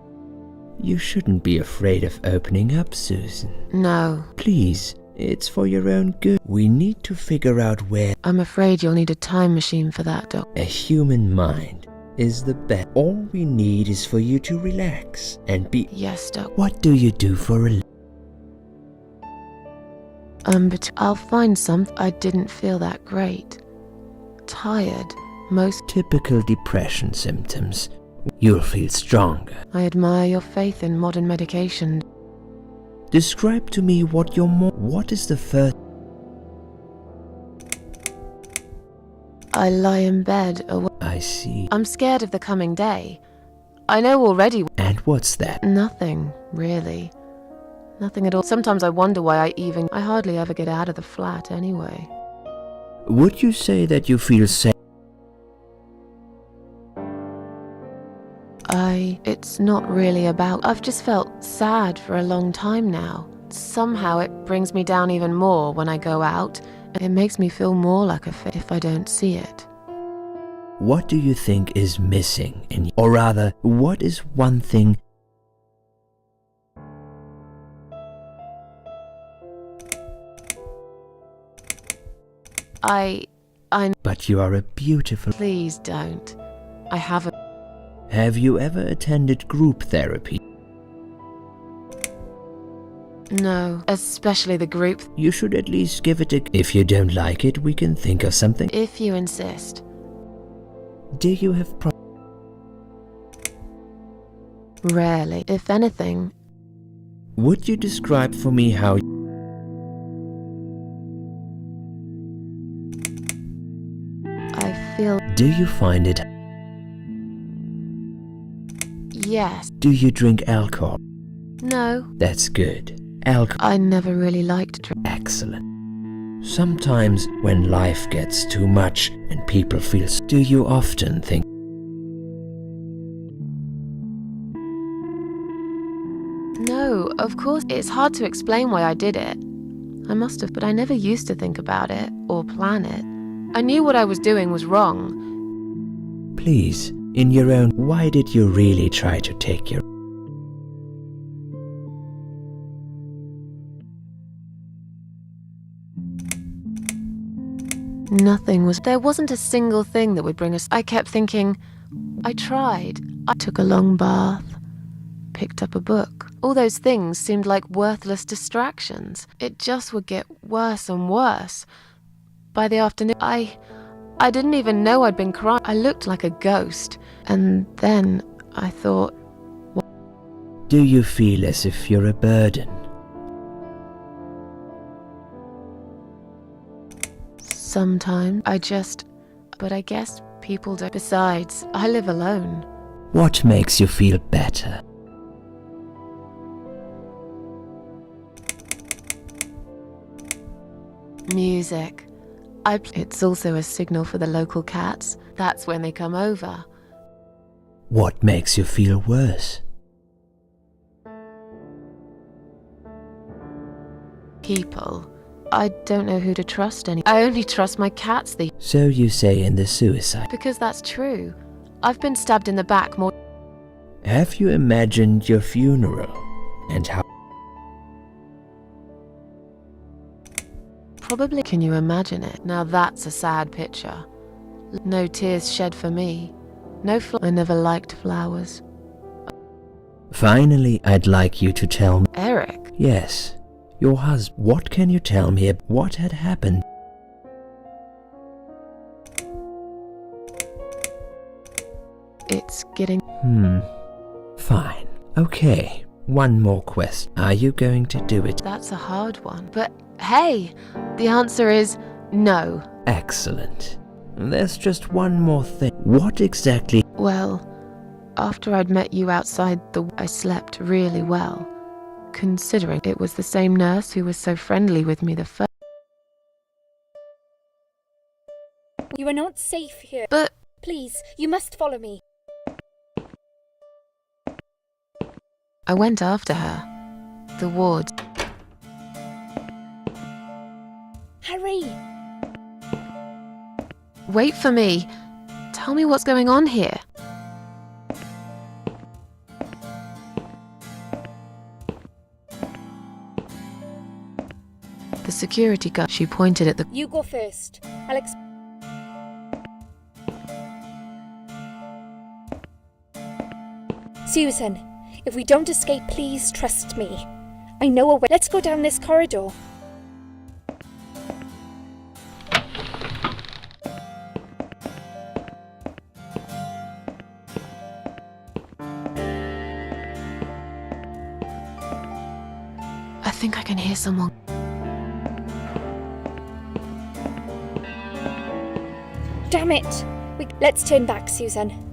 You shouldn't be afraid of opening up, Susan. No. Please, it's for your own good. We need to figure out where... I'm afraid you'll need a time machine for that, Doc. A human mind is the best. All we need is for you to relax and be. Yes, Doc. What do you do for a But I'll find some. I didn't feel that great. Tired. Most. typical depression symptoms? You'll feel stronger. I admire your faith in modern medication. Describe to me what is the first. I lie in bed away. I see. I'm scared of the coming day. I know already. And what's that? Nothing, really. Nothing at all. Sometimes I wonder why I hardly ever get out of the flat anyway. Would you say that you feel safe? It's not really about. I've just felt sad for a long time now. Somehow it brings me down even more when I go out. It makes me feel more like a fit if I don't see it. What do you think is missing in you? Or rather, what is one thing? But you are a beautiful. Please don't. I haven't. Have you ever attended group therapy? No, especially the group. You should at least give it a. If you don't like it, we can think of something. If you insist. Do you have Rarely. If anything. Would you describe for me how? I feel. Do you find it? Yes. Do you drink alcohol? No. That's good. Alcohol. I never really liked drink. Excellent. Sometimes when life gets too much and people feel. Do you often think? No, of course. It's hard to explain why I did it. I must have, but I never used to think about it or plan it. I knew what I was doing was wrong. Please, in your own. Why did you really try to take your. Nothing was. There wasn't a single thing that would bring us. I kept thinking. I tried. I took a long bath. Picked up a book. All those things seemed like worthless distractions. It just would get worse and worse. By the afternoon, I didn't even know I'd been crying. I looked like a ghost. And then I thought. Do you feel as if you're a burden? Sometimes but I guess people don't. Besides, I live alone. What makes you feel better? Music. It's also a signal for the local cats. That's when they come over. What makes you feel worse? People. I don't know who to trust any. I only trust my cats. So you say in the suicide. Because that's true. I've been stabbed in the back more. Have you imagined your funeral and how? Probably. Can you imagine it? Now that's a sad picture. No tears shed for me. No I never liked flowers. Finally, I'd like you to tell me. Eric? Yes, your husband. What can you tell me about what had happened? It's getting. Fine. Okay. One more question. Are you going to do it? That's a hard one. But hey, the answer is no. Excellent. There's just one more thing. What exactly? Well, after I'd met you outside I slept really well, considering it was the same nurse who was so friendly with me the first. You are not safe here. But please, you must follow me. I went after her. The ward. Hurry! Wait for me. Tell me what's going on here. The security guard. She pointed at the. You go first. I'll Susan, if we don't escape, please trust me. I know a way. Let's go down this corridor. I think I can hear someone. Damn it! Let's turn back, Susan.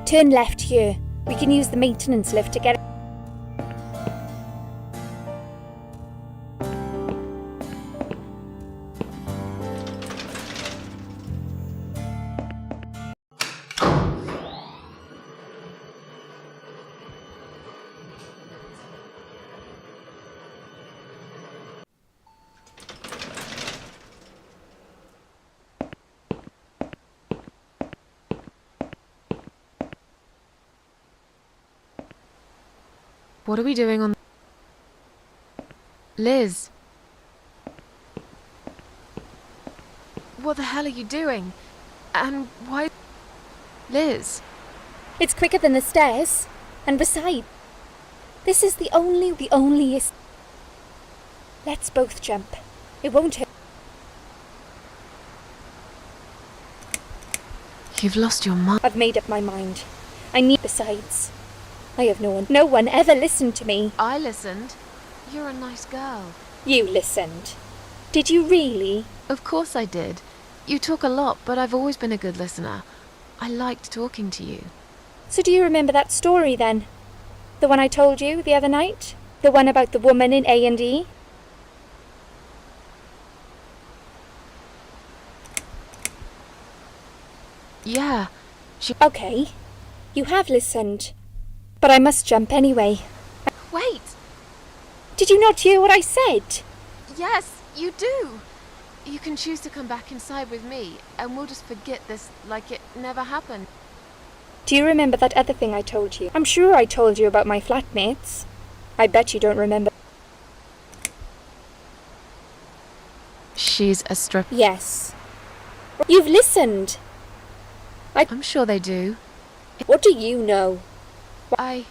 Turn left here. We can use the maintenance lift to get. What are we doing on... Liz? What the hell are you doing? And why... Liz? It's quicker than the stairs. And besides, this is the onlyest. Let's both jump. It won't hurt. You've lost your mind. I've made up my mind. Besides, I have no one ever listened to me. I listened. You're a nice girl. You listened. Did you really? Of course I did. You talk a lot, but I've always been a good listener. I liked talking to you. So do you remember that story then? The one I told you the other night? The one about the woman in A&E? Yeah. Okay. You have listened. But I must jump anyway. Wait! Did you not hear what I said? Yes, you do! You can choose to come back inside with me, and we'll just forget this like it never happened. Do you remember that other thing I told you? I'm sure I told you about my flatmates. I bet you don't remember. She's a stripper. Yes. You've listened! I'm sure they do. What do you know? I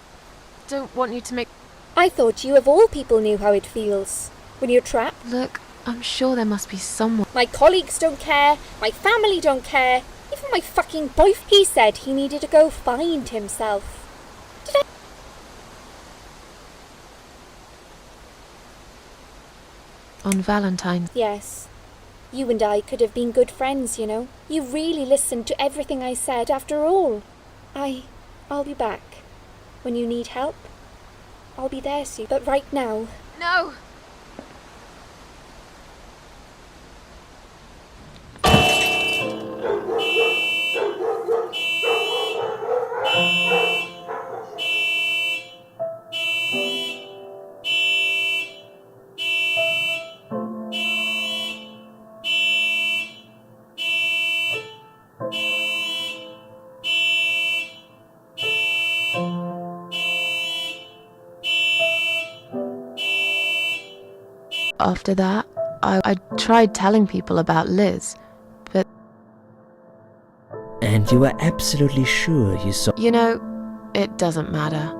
don't want you to make... I thought you of all people knew how it feels. When you're trapped. Look, I'm sure there must be someone... My colleagues don't care. My family don't care. Even my fucking boyfriend. He said he needed to go find himself. Did I... On Valentine's... Yes. You and I could have been good friends, you know. You really listened to everything I said after all. I'll be back. When you need help, I'll be there soon. But right now... No! After that, I tried telling people about Liz, but... And you were absolutely sure you saw... You know, it doesn't matter.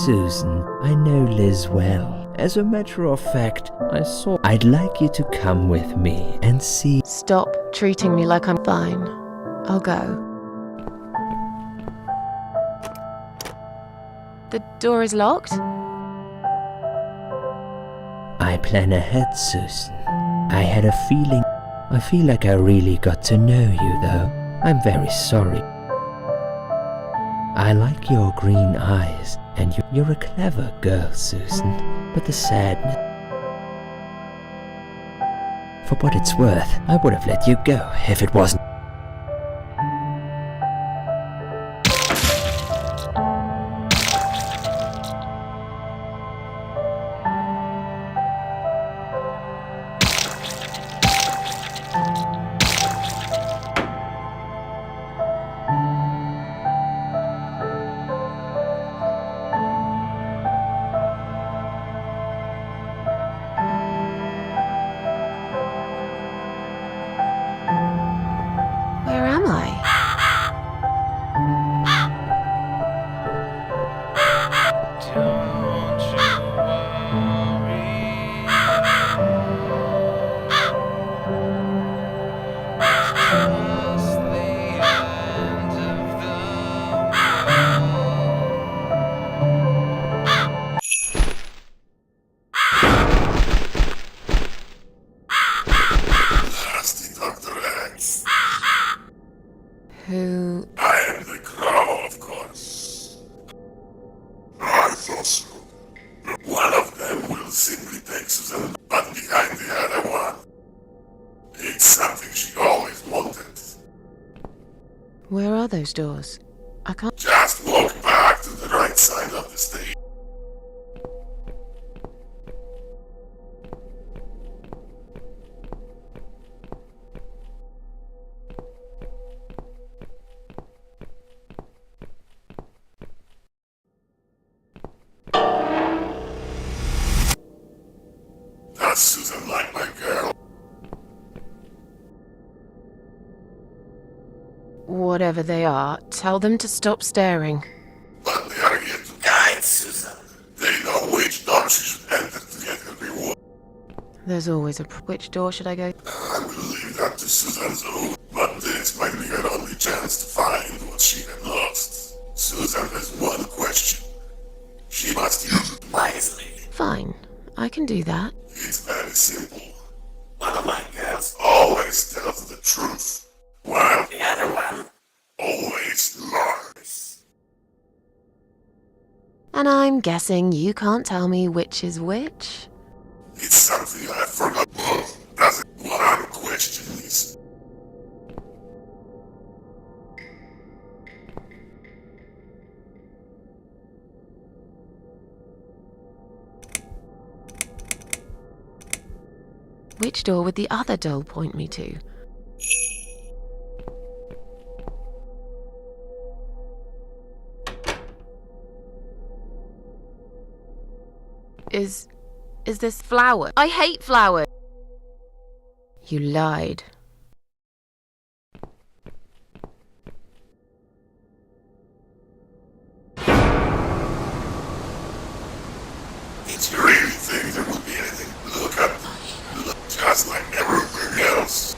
Susan, I know Liz well. As a matter of fact, I saw... I'd like you to come with me and see... Stop treating me like I'm fine. I'll go. The door is locked? I plan ahead, Susan. I had a feeling... I feel like I really got to know you, though. I'm very sorry. I like your green eyes, and you're a clever girl, Susan. But the sadness... For what it's worth, I would have let you go if it wasn't... Nasty Dr. X. Who? I am the Crow, of course. I thought so. One of them will simply take Susan, but behind the other one, it's something she always wanted. Where are those doors? I can't. Just walk back to the right side of the stage. That's Susan like my girl. Whatever they are, tell them to stop staring. But they are here to guide Susan. They know which door she should enter to get her reward. There's always a. Which door should I go? I will leave that to Susan's own, but this might be her only chance to find what she had lost. Susan has one question. She must use it wisely. Fine, I can do that. It's very simple. One of my girls always tells the truth, while the other one always lies. And I'm guessing you can't tell me which is which? It's something I forgot. That's one question is. Which door would the other doll point me to? Is this flower? I hate flowers! You lied. Did you really think there would be anything to look at? Just like everything else.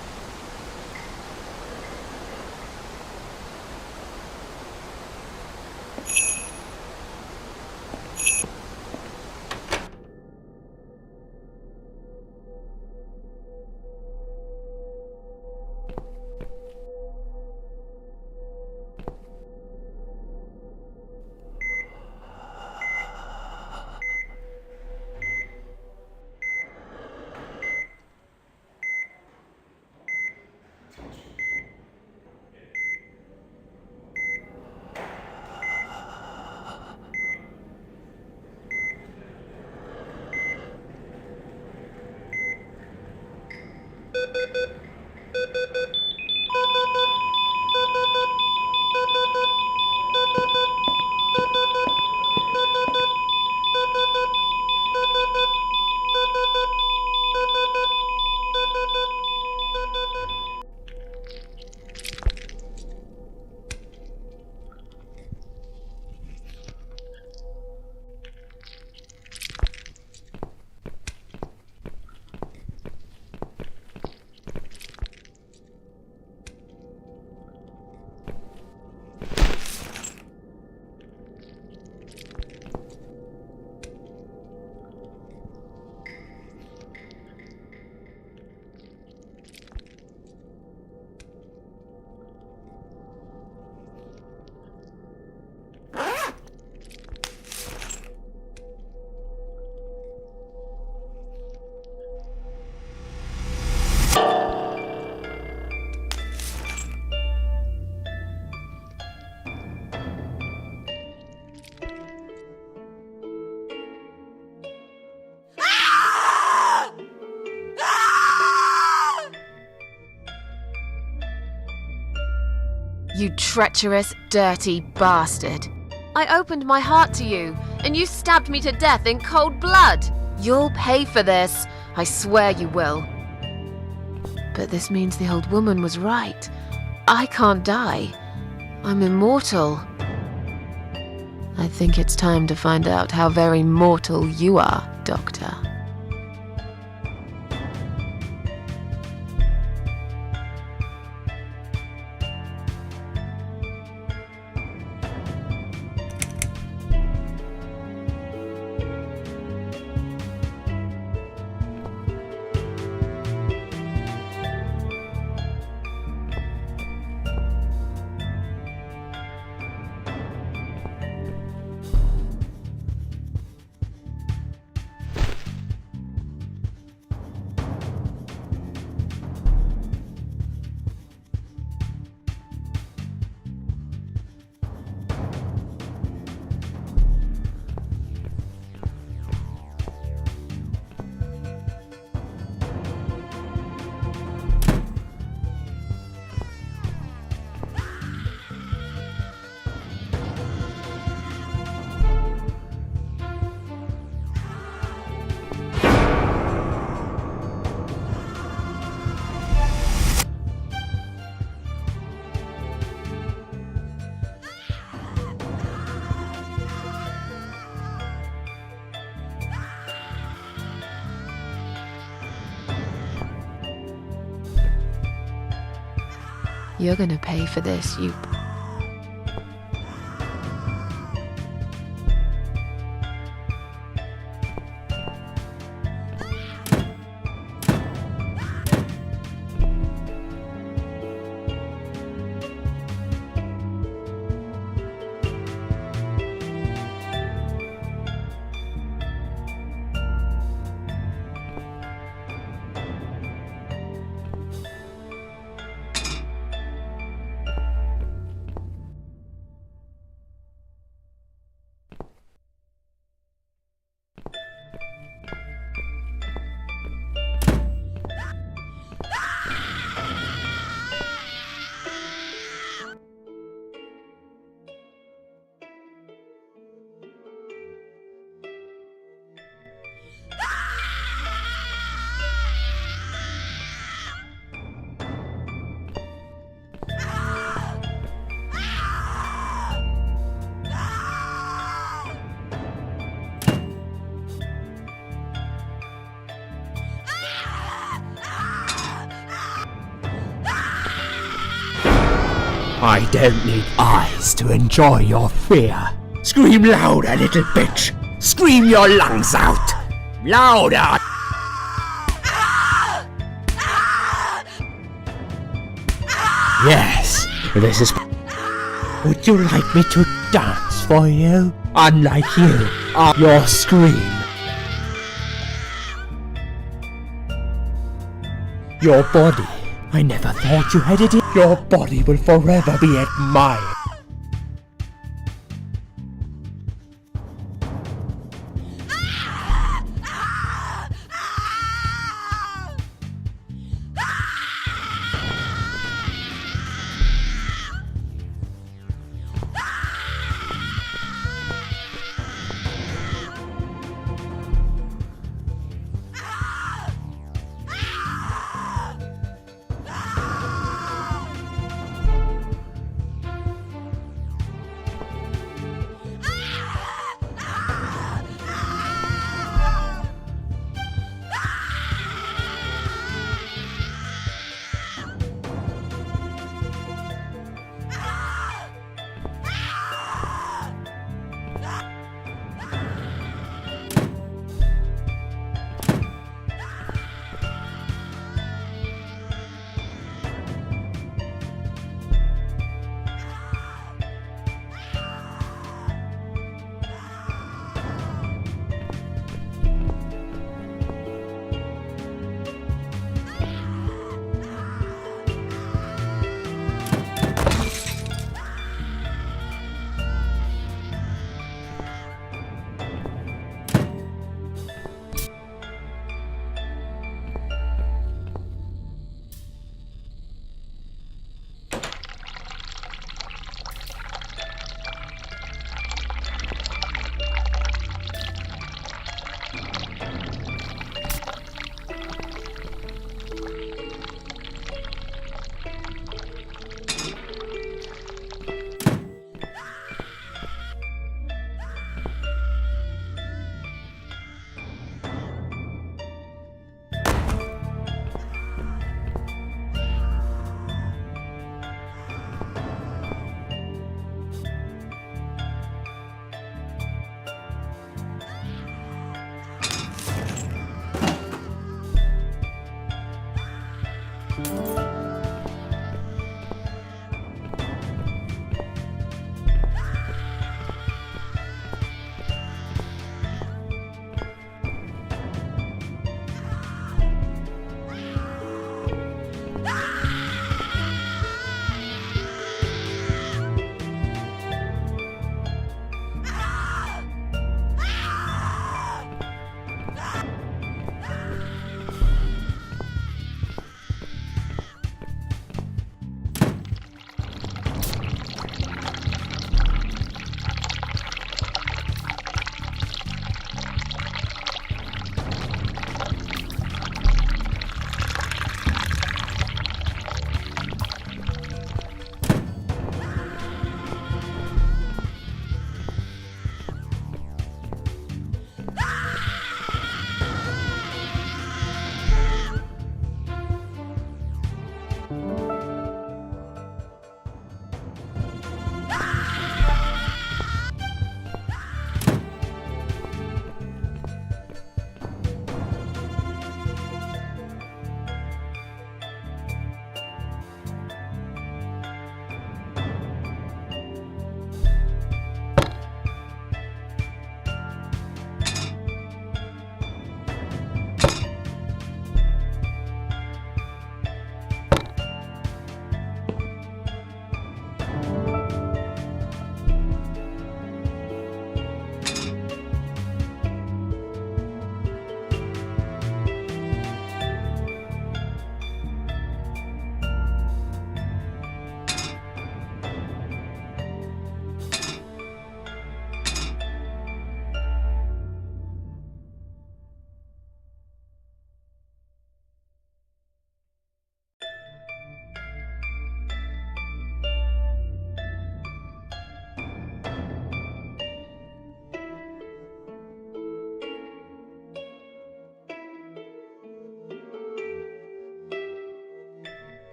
You treacherous, dirty bastard. I opened my heart to you, and you stabbed me to death in cold blood. You'll pay for this. I swear you will. But this means the old woman was right. I can't die. I'm immortal. I think it's time to find out how very mortal you are, Doctor. You're gonna pay for this, you... I don't need eyes to enjoy your fear. Scream louder, little bitch! Scream your lungs out! Louder! Yes, this is... Would you like me to dance for you? Unlike you, your scream. Your body. I never thought you had it in. Your body will forever be admired.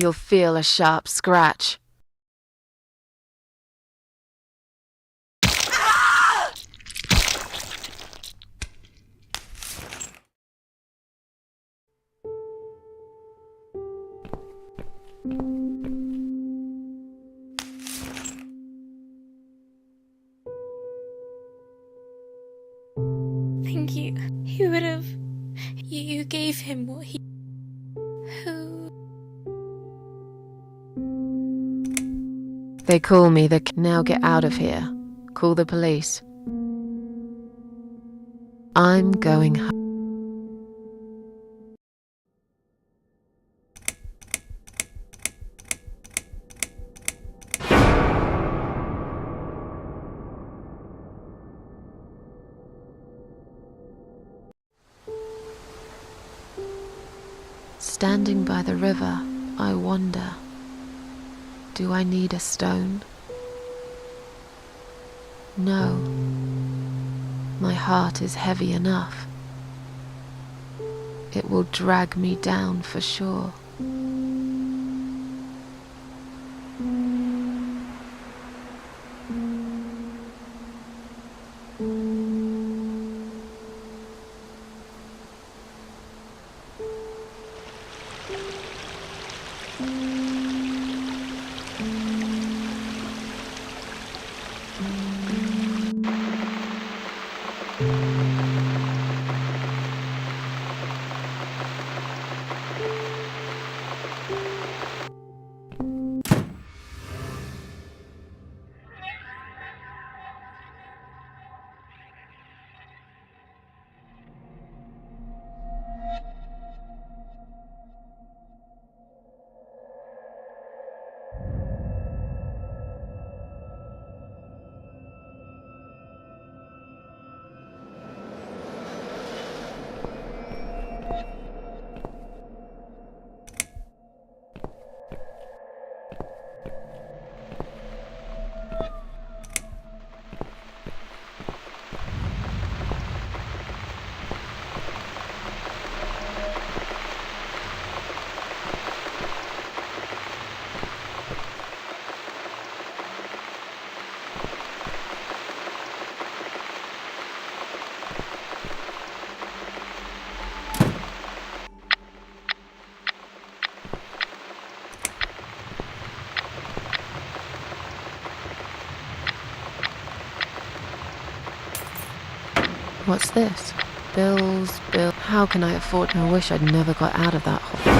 you'll feel a sharp scratch. Thank you. He would have... You gave him what he... Who... They call me the... Now get out of here. Call the police. I'm going home. Standing by the river, I wonder, do I need a stone? No, my heart is heavy enough. It will drag me down for sure. What's this? Bills. How can I afford? I wish I'd never got out of that hole.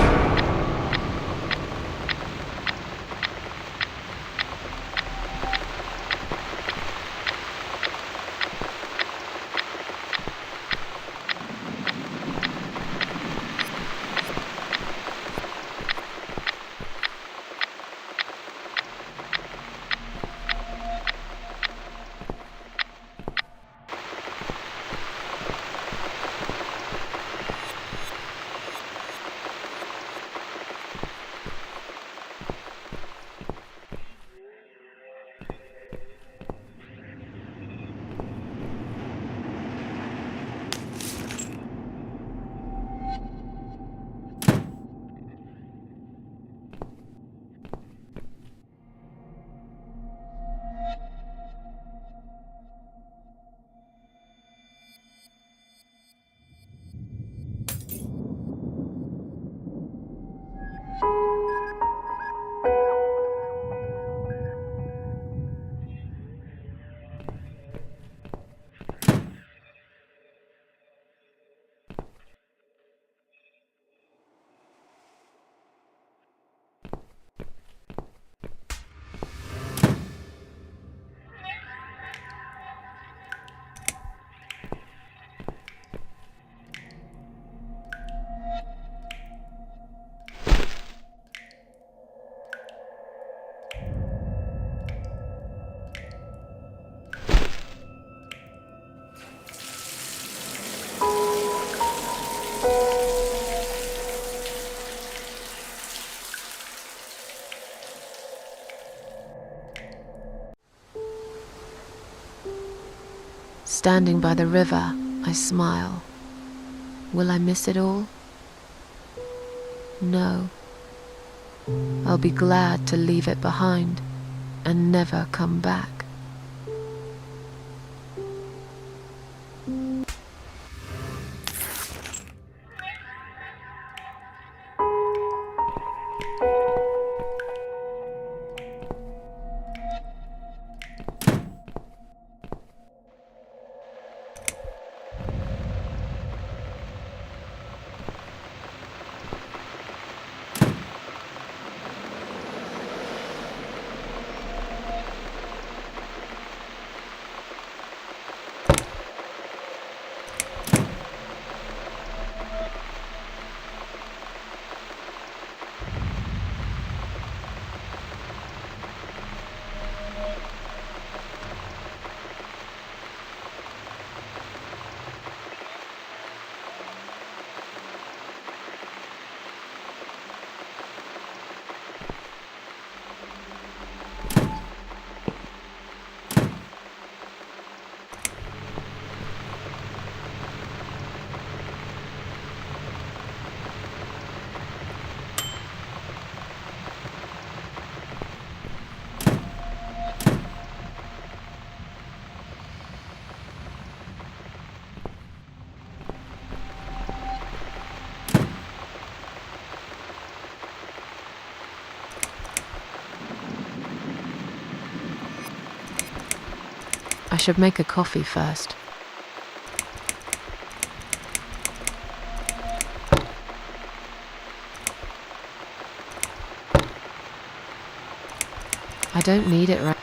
Standing by the river, I smile. Will I miss it all? No. I'll be glad to leave it behind and never come back. I should make a coffee first. I don't need it right.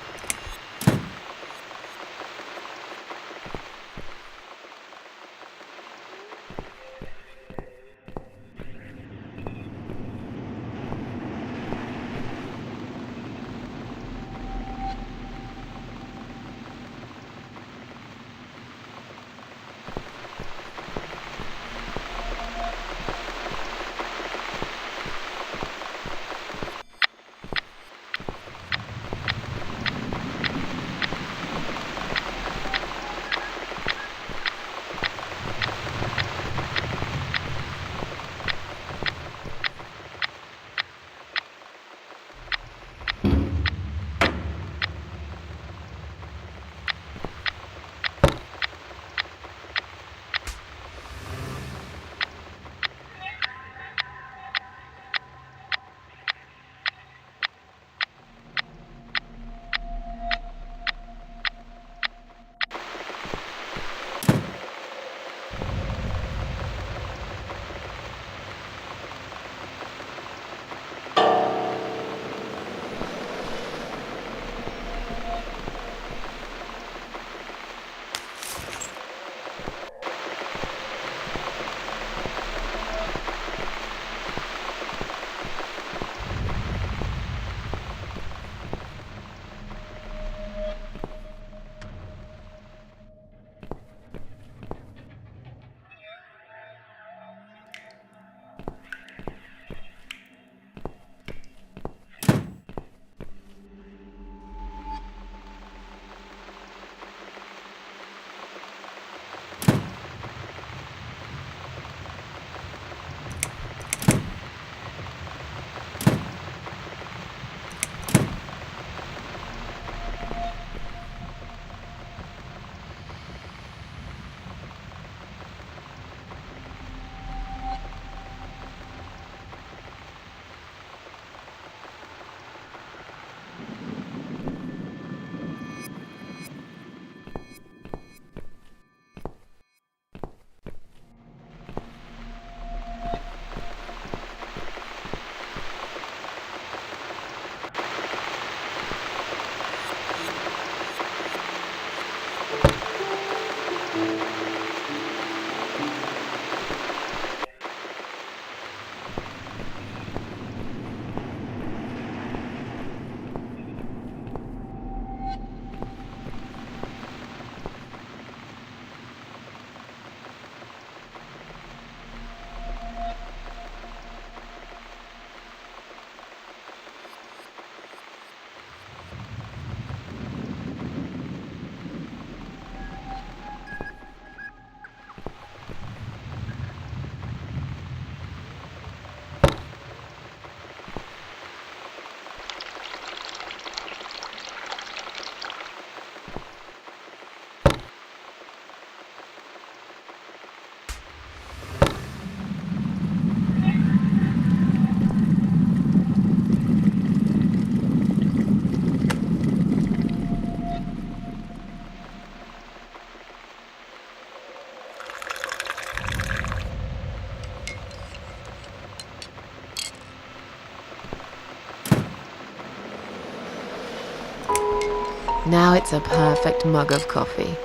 Now it's a perfect mug of coffee.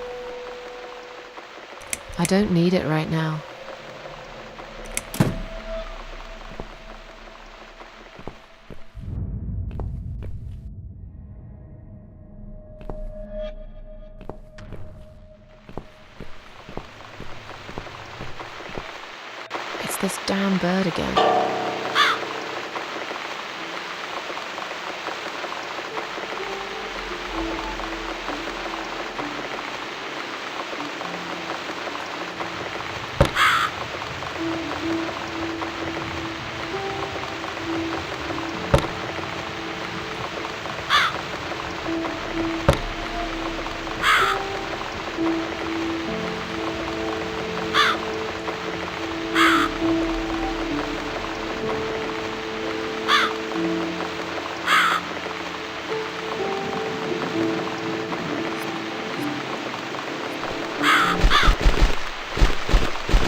I don't need it right now. It's this damn bird again.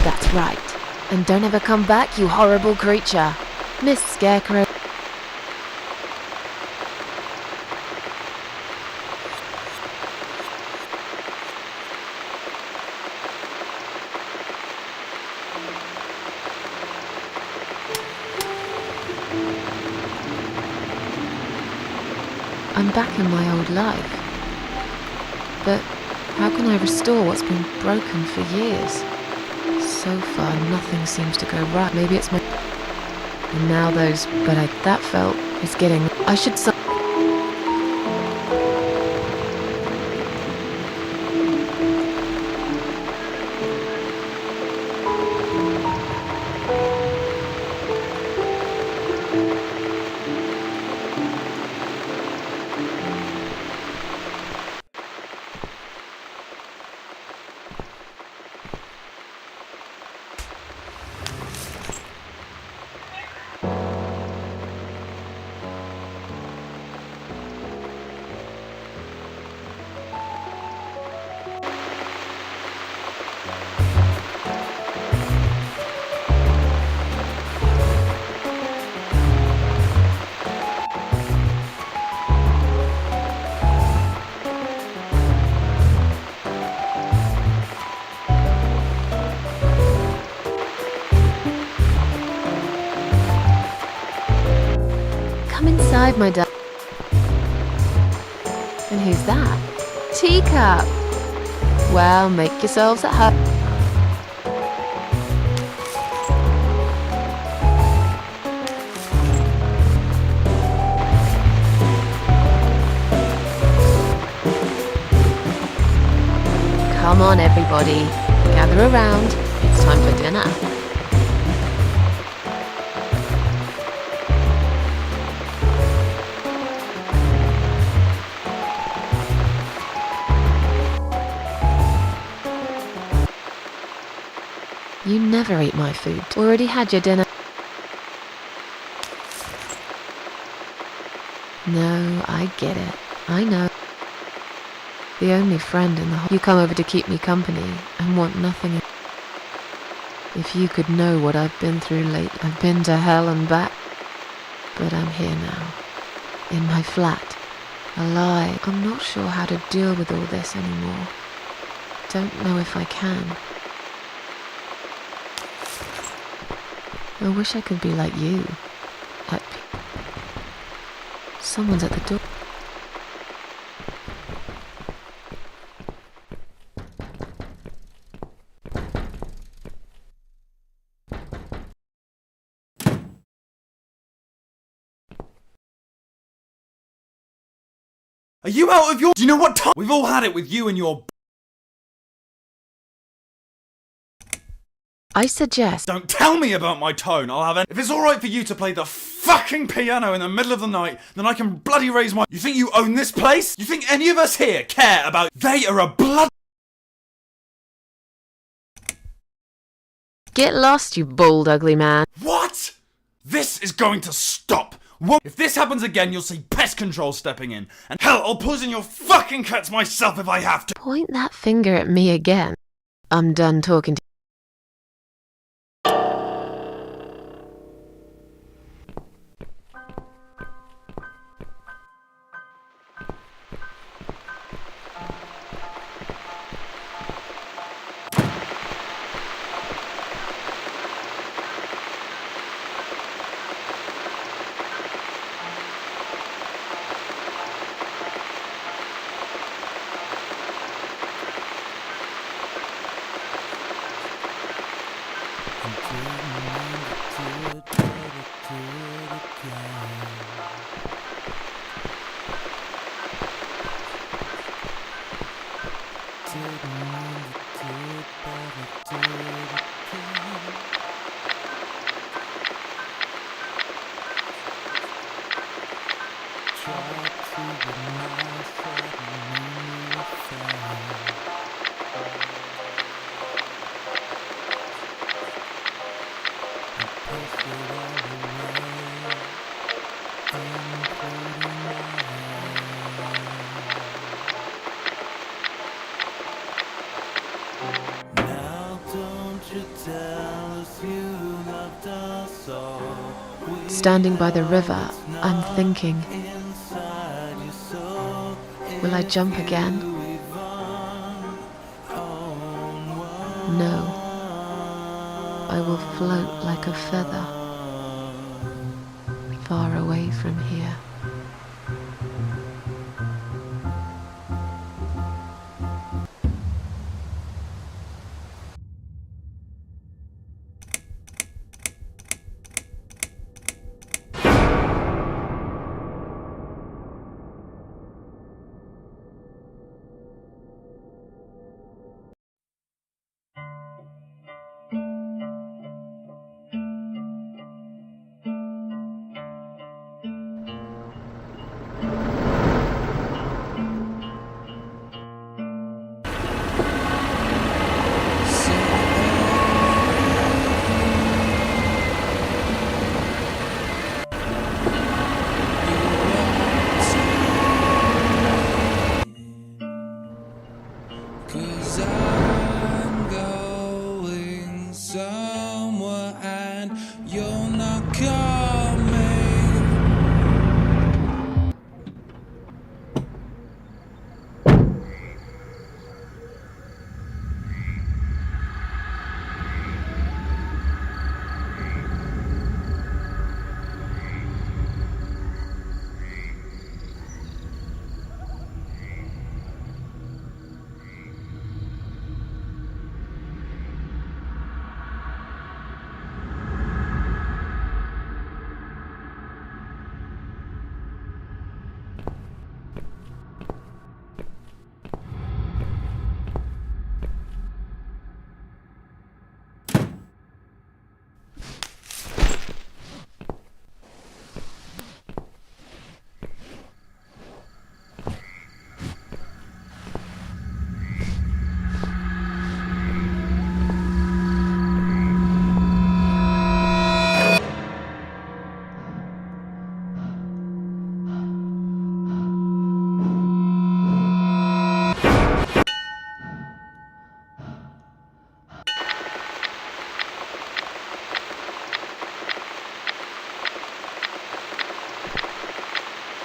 That's right. And don't ever come back, you horrible creature. Miss Scarecrow. I'm back in my old life. But how can I restore what's been broken for years? So far, nothing seems to go right. Maybe it's my... And now those... But that felt... It's getting... I should... Come inside, my darling. And who's that? Teacup! Well, make yourselves at home. Come on, everybody. Gather around. It's time for dinner. You never eat my food. Already had your dinner. No, I get it. I know. The only friend in the whole... You come over to keep me company and want nothing. If you could know what I've been through lately. I've been to hell and back. But I'm here now. In my flat. Alive. I'm not sure how to deal with all this anymore. Don't know if I can. I wish I could be like you. Someone's at the door. Are you out of your... Do you know what time? We've all had it with you and your... I suggest... Don't tell me about my tone. I'll have it. If it's alright for you to play the fucking piano in the middle of the night, then I can bloody raise my... You think you own this place? You think any of us here care about... They are a blood... Get lost, you bald, ugly man. What? This is going to stop. If this happens again, you'll see pest control stepping in. And hell, I'll poison your fucking cats myself if I have to. Point that finger at me again. I'm done talking to you. Standing by the river, I'm thinking, will I jump again? No. I will float like a feather, far away from here.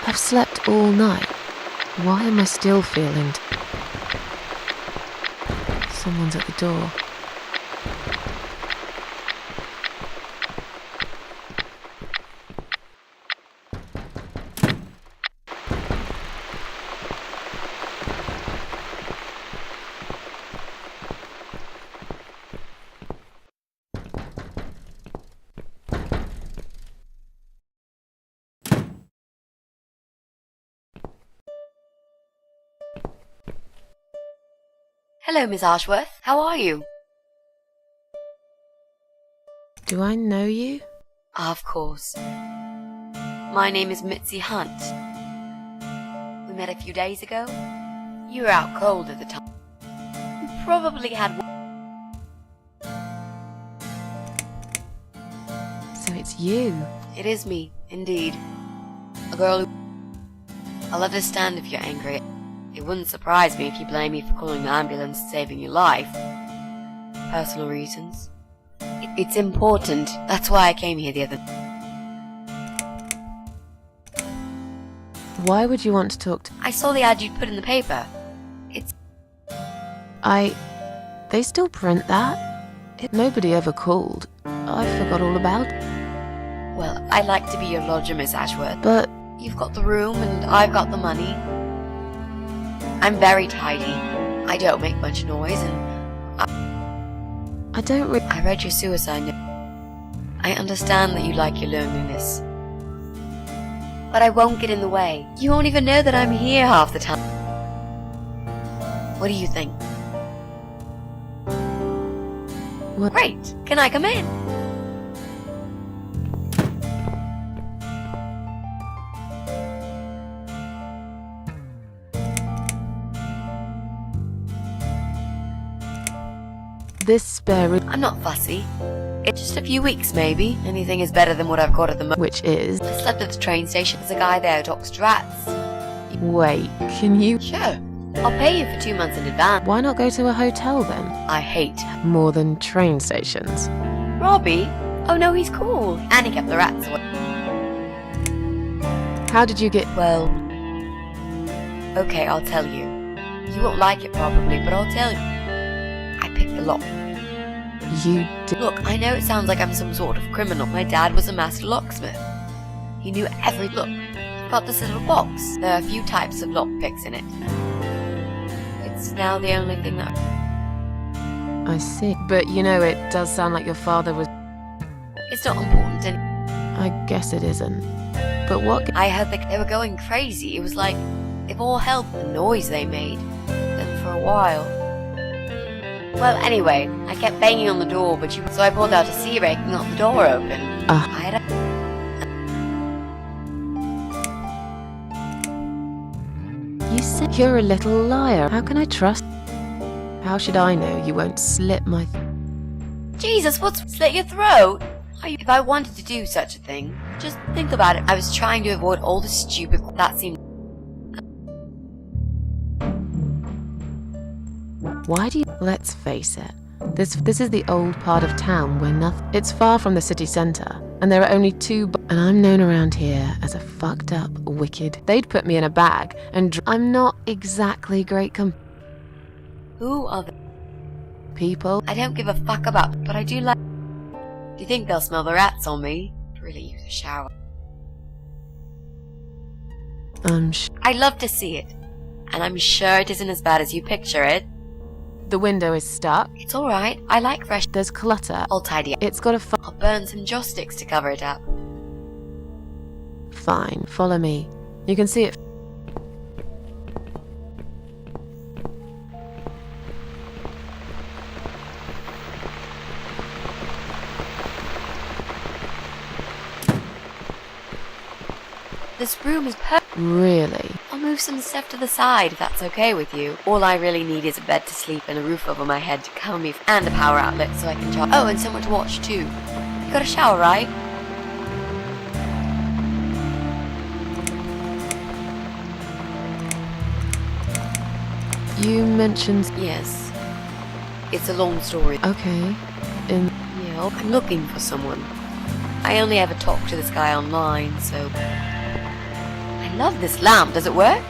I've slept all night. Why am I still feeling... Someone's at the door. Hello, Miss Ashworth. How are you? Do I know you? Of course. My name is Mitzi Hunt. We met a few days ago. You were out cold at the time. You probably had... So it's you. It is me, indeed. A girl who... I'll understand if you're angry. It wouldn't surprise me if you blame me for calling the ambulance and saving your life. Personal reasons. It's important. That's why I came here the other... Why would you want to talk to... I saw the ad you'd put in the paper. It's... They still print that? Nobody ever called. I forgot all about it. Well, I'd like to be your lodger, Miss Ashworth. But... You've got the room and I've got the money. I'm very tidy. I don't make much noise and... I don't I read your suicide note. I understand that you like your loneliness. But I won't get in the way. You won't even know that I'm here half the time. What do you think? What? Great. Can I come in? This spare room, I'm not fussy. It's just a few weeks, maybe. Anything is better than what I've got at the moment. which is... I slept at the train station. There's a guy there who talks to rats. Wait, can you... Sure. I'll pay you for 2 months in advance. Why not go to a hotel then? I hate More than train stations. Robbie? Oh no, he's cool. And he kept the rats away. How did you get... Well... Okay, I'll tell you. You won't like it probably, but I'll tell you. I picked the lock. You did... Look, I know it sounds like I'm some sort of criminal. My dad was a master locksmith. He knew every look. I've got this little box. There are a few types of lockpicks in it. It's now the only thing that... I see. But you know, it does sound like your father was... It's not important and I guess it isn't. But what... I heard they were going crazy. It was like, if all hell the noise they made. Then for a while... Well, anyway, I kept banging on the door, but so I pulled out a sea rake and got the door open. I had a... You said you're a little liar. How can I trust... How should I know you won't slit my... Jesus, what's slit your throat? If I wanted to do such a thing, just think about it. I was trying to avoid all the stupid... That seemed... Why do you... Let's face it. This is the old part of town where nothing... It's far from the city centre, and there are only two... And I'm known around here as a fucked up, wicked... They'd put me in a bag, and... I'm not exactly great Who are the... people? I don't give a fuck about, but I do like... Do you think they'll smell the rats on me? Really use a shower. I'd love to see it. And I'm sure it isn't as bad as you picture it. The window is stuck. It's alright. I like fresh... There's clutter. I'll tidy up. It's got a... I'll burn some joss sticks to cover it up. Fine. Follow me. You can see it... This room is perfect. Really? I'll move some stuff to the side if that's okay with you. All I really need is a bed to sleep and a roof over my head to cover me and a power outlet so I can charge. Oh, and someone to watch too. You got a shower, right? You mentioned... Yes. It's a long story. Okay. Yeah, I'm looking for someone. I only ever talked to this guy online, so... I love this lamp. Does it work?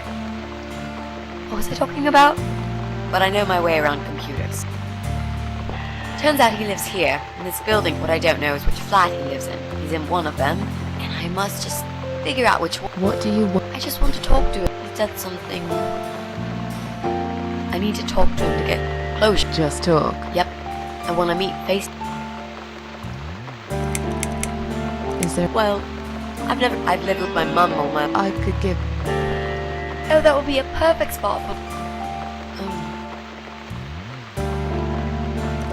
What was I talking about? But I know my way around computers. Turns out he lives here, in this building. What I don't know is which flat he lives in. He's in one of them, and I must just figure out which one. What do you want? I just want to talk to him. He said something... I need to talk to him to get closure. Just talk? Yep. I want to meet face... Is there... Well, I've lived with my mum all my... I could give... Oh, that would be a perfect spot for...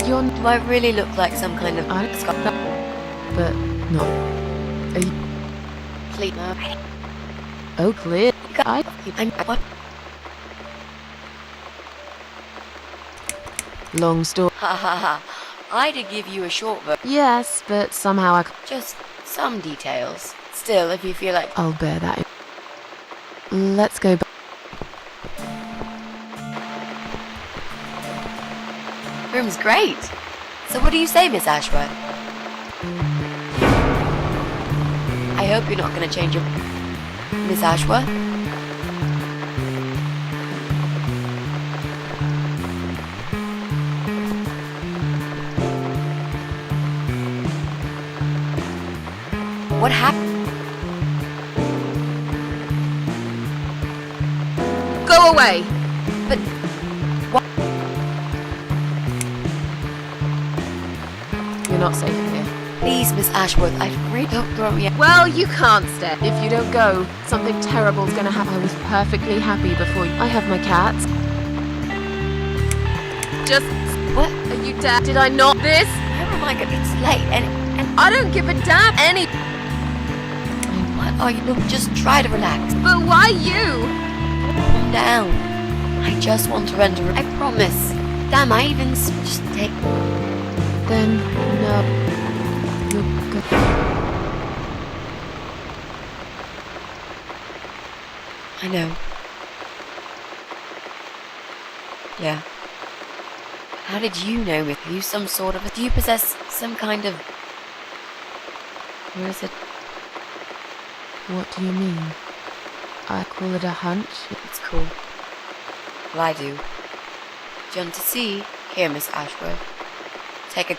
You're... Do I really look like some kind of... But no. Are you... Please, no. Oh, clear. I'm... What? Long story. Ha ha ha. I did give you a short version. Yes, but somehow I... Just some details. Still, if you feel like... I'll bear that in. Let's go back. Room's great. So what do you say, Miss Ashworth? I hope you're not going to change your... Miss Ashworth? What happened? Go away! But... What? You're not safe here. Please, Miss Ashworth, I'd really don't throw me out. Well, you can't stay. If you don't go, something terrible's gonna happen. I was perfectly happy before you... I have my cats. Just... What? Are you dead? Did I not? This my god, it's late and I don't give a damn any. what are you? Look, just try to relax. But why you? Calm down. I just want to render. I promise. Damn, I even just take. Then, no. You're good. I know. Yeah. How did you know me? Are you some sort of... Do you possess some kind of... Where is it? What do you mean? I call it a hunch. It's cool. Well, I do. Do you want to see? Here, Miss Ashworth. Take a...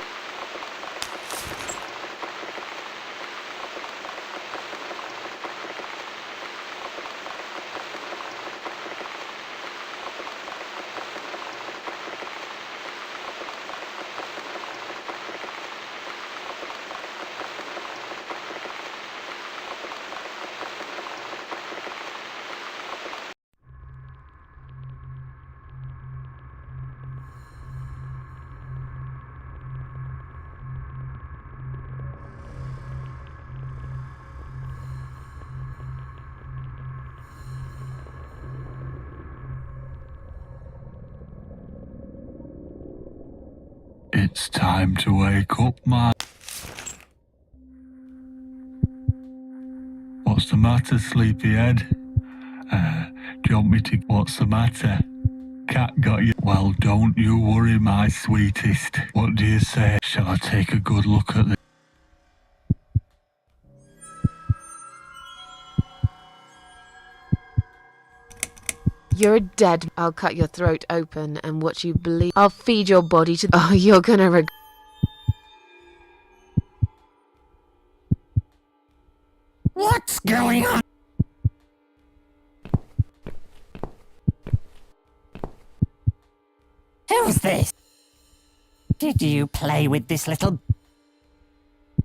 It's time to wake up, man. What's the matter, sleepyhead? Do you want me to... What's the matter? Cat got you? Well, don't you worry, my sweetest. What do you say? Shall I take a good look at this? You're dead. I'll cut your throat open and watch you bleed. I'll feed your body to... Oh, you're gonna regret... What's going on? Who's this? Did you play with this little...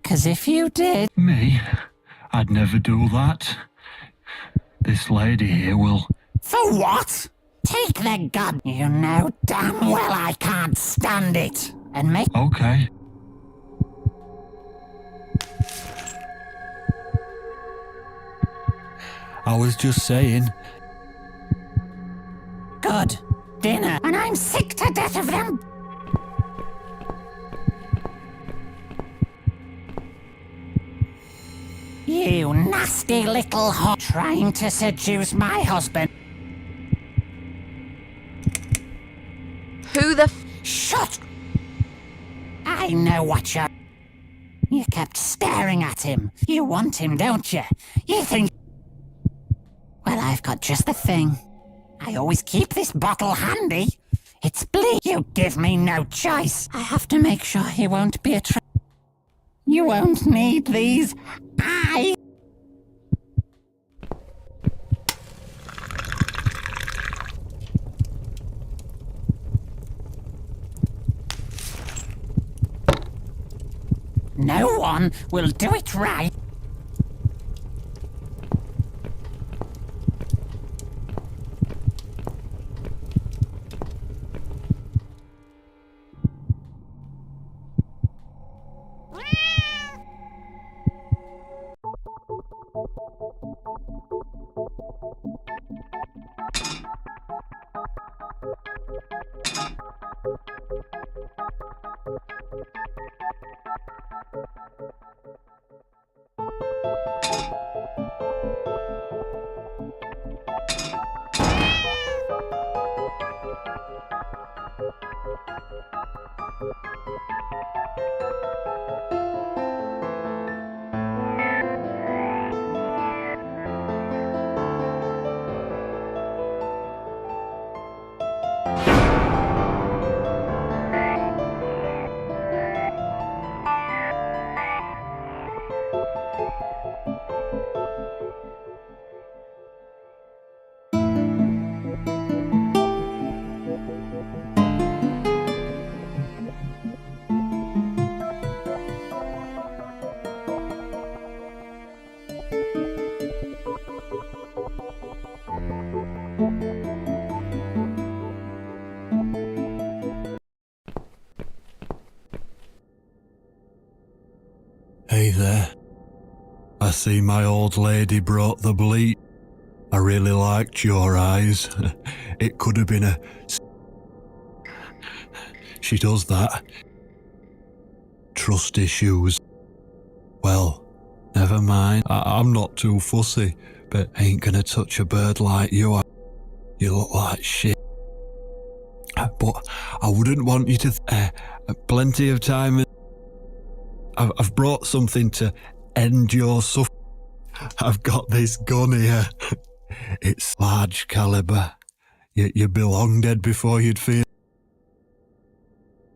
'Cause if you did... Me? I'd never do that. This lady here will... For what? Take the gun. You know damn well I can't stand it. And make... Okay. I was just saying... Good. Dinner. And I'm sick to death of them. You nasty little hot trying to seduce my husband. Who the Shut! I know what you're... You kept staring at him. You want him, don't you? You think... Well, I've got just the thing. I always keep this bottle handy. It's bleed. You give me no choice. I have to make sure he won't be a You won't need these. No one will do it right. see my old lady brought the bleach. I really liked your eyes. It could have been a... She does that. Trust issues. Well, never mind. I'm not too fussy, but ain't gonna touch a bird like you. You look like shit. But I wouldn't want you to... plenty of time. I've brought something to end your suffering. I've got this gun here. It's large caliber. You belong dead before you'd feel.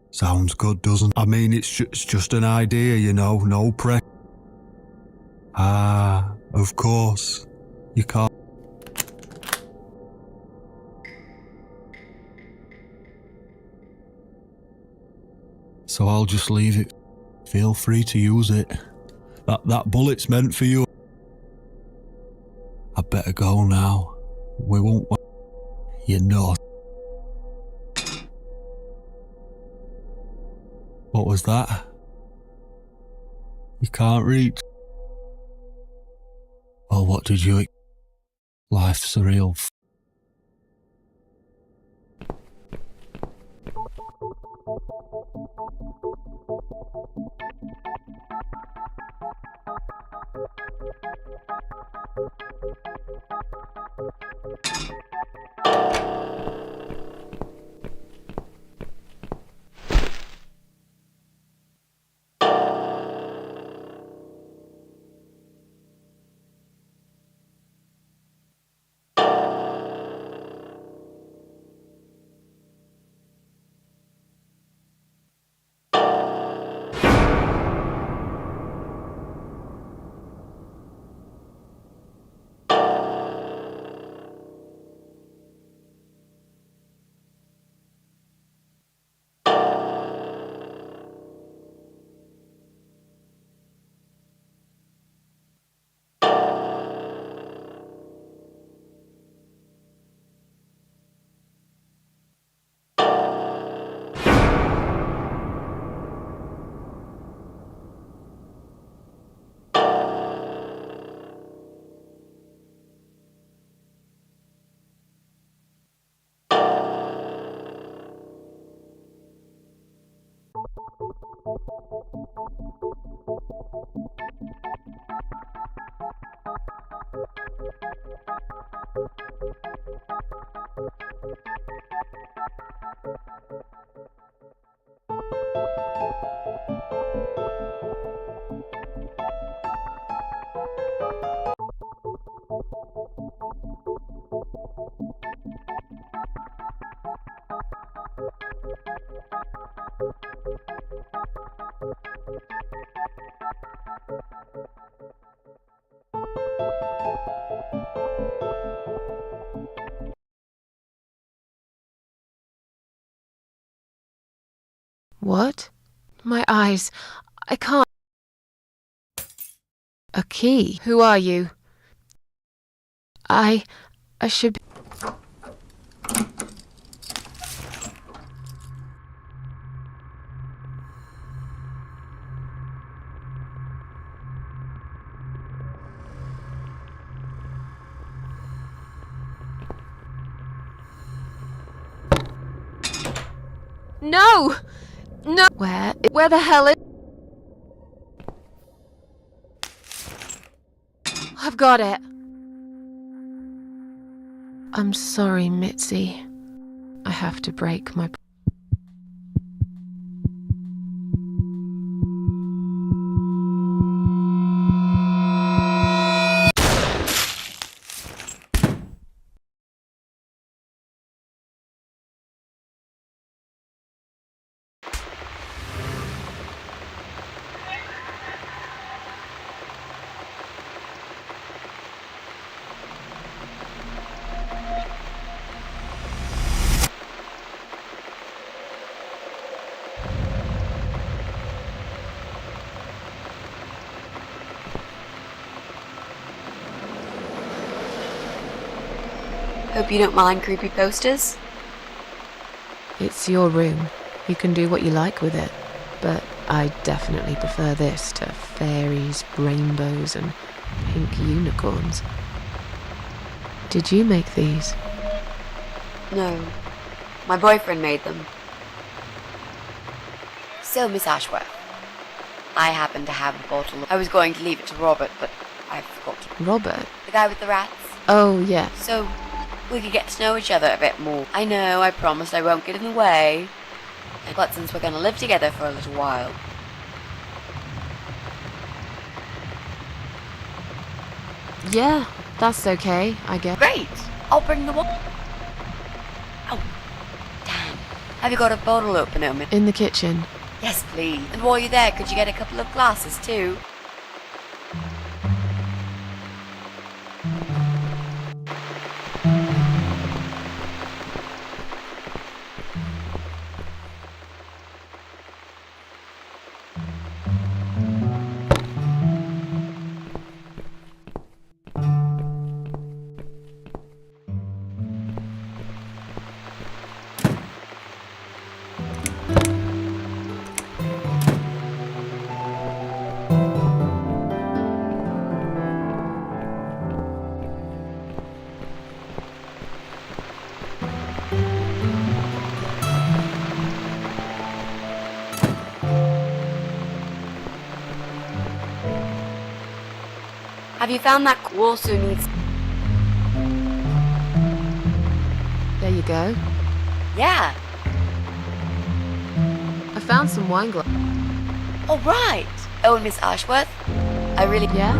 Sounds good, doesn't it? I mean, it's just an idea, you know, no pressure. Ah, of course. You can't. So I'll just leave it. Feel free to use it. That bullet's meant for you. I better go now. We won't... You know. What was that? You can't reach. Well, what did you... Life's a real... What? My eyes. I can't. A key? Who are you? I should be... No! No! Where the hell is... I've got it. I'm sorry, Mitzi. I have to break my... Hope you don't mind creepy posters. It's your room. You can do what you like with it. But I definitely prefer this to fairies, rainbows, and Pink unicorns. Did you make these? No. My boyfriend made them. So, Miss Ashworth, I happen to have a bottle. I was going to leave it to Robert, but I forgot to. Robert? The guy with the rats? Oh, yes. So, we could get to know each other a bit more. I know, I promised I won't get in the way. But since we're gonna live together for a little while... Yeah, that's okay, I guess. Great! I'll bring the water. Oh, damn. Have you got a bottle opener? In the kitchen. Yes, please. And while you're there, could you get a couple of glasses too? Have you found that also needs... There you go. Yeah. I found some wine glass. Oh, right. Oh, and Miss Ashworth, I really... Yeah?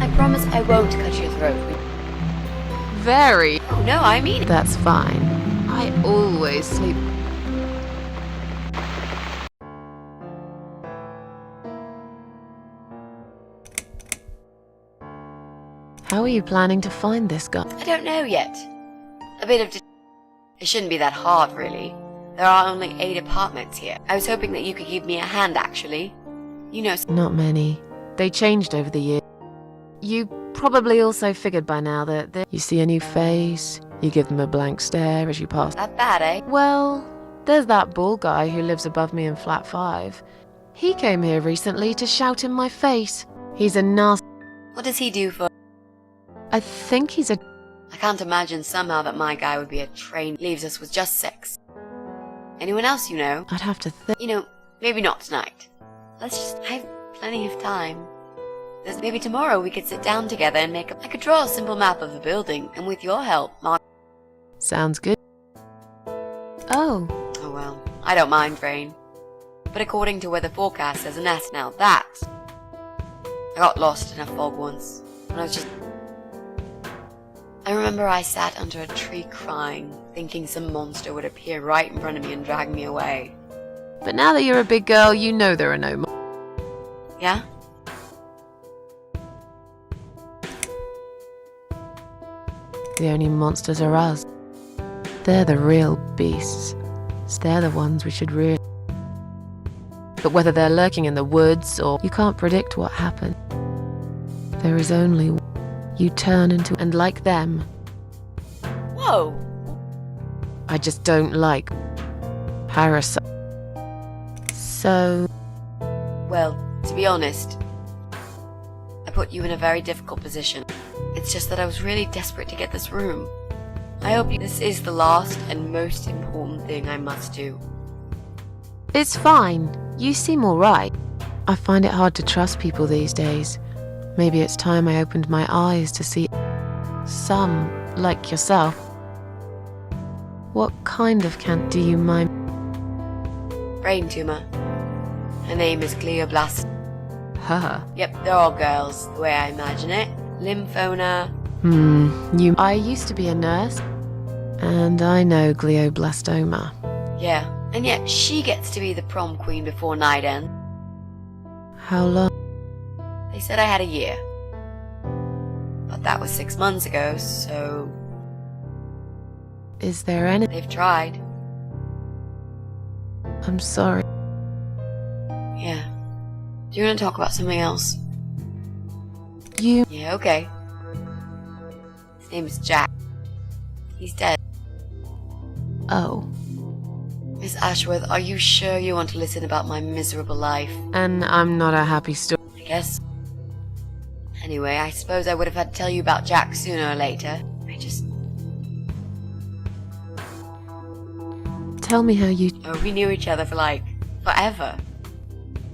I promise I won't cut your throat. Very. Oh, no, I mean... That's fine. I always sleep... How are you planning to find this guy? I don't know yet. A bit of... It shouldn't be that hard, really. There are only 8 apartments here. I was hoping that you could give me a hand, actually. You know... Not many. They changed over the years. You probably also figured by now that you see a new face, you give them a blank stare as you pass. That bad, eh? Well, there's that bald guy who lives above me in flat 5. He came here recently to shout in my face. He's a nasty... What does he do for... I think he's a... I can't imagine somehow that my guy would be a train leaves us with just 6. Anyone else you know? I'd have to think... You know, maybe not tonight. Let's just... I have plenty of time. Maybe tomorrow we could sit down together and make a... I could draw a simple map of the building, and with your help, Mark... Sounds good. Oh. Oh well, I don't mind rain. But according to weather forecast, there's a nest now. That... I got lost in a fog once, when I was just... I remember I sat under a tree crying, thinking some monster would appear right in front of me and drag me away. But now that you're a big girl, you know there are no more. Yeah? The only monsters are us. They're the real beasts. They're the ones we should really... But whether they're lurking in the woods or... You can't predict what happens. There is only... You turn into... And like them... Whoa! I just don't like... Parasites. So... Well, to be honest, I put you in a very difficult position. It's just that I was really desperate to get this room. I hope this is the last and most important thing I must do. It's fine. You seem alright. I find it hard to trust people these days. Maybe it's time I opened my eyes to see some, like yourself. What kind of cancer do you mind? Brain tumor. Her name is glioblast. Her? Yep, they're all girls, the way I imagine it. Lymphoma. I used to be a nurse, and I know glioblastoma. Yeah, and yet she gets to be the prom queen before night ends. How long? They said I had a year. But that was 6 months ago, so... Is there any... They've tried. I'm sorry. Yeah. Do you want to talk about something else? You... Yeah, okay. His name is Jack. He's dead. Oh. Miss Ashworth, are you sure you want to listen about my miserable life? And I'm not a happy story. I guess. Anyway, I suppose I would have had to tell you about Jack sooner or later. Tell me how you... Oh, we knew each other for like, forever.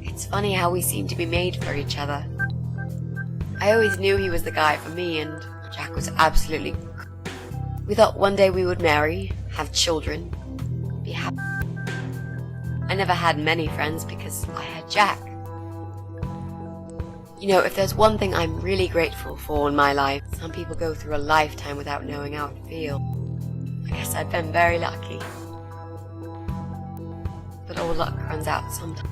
It's funny how we seem to be made for each other. I always knew he was the guy for me, and Jack was absolutely... We thought one day we would marry, have children, be happy. I never had many friends because I had Jack. You know, if there's one thing I'm really grateful for in my life, some people go through a lifetime without knowing how to feel. I guess I've been very lucky. But all luck runs out sometime.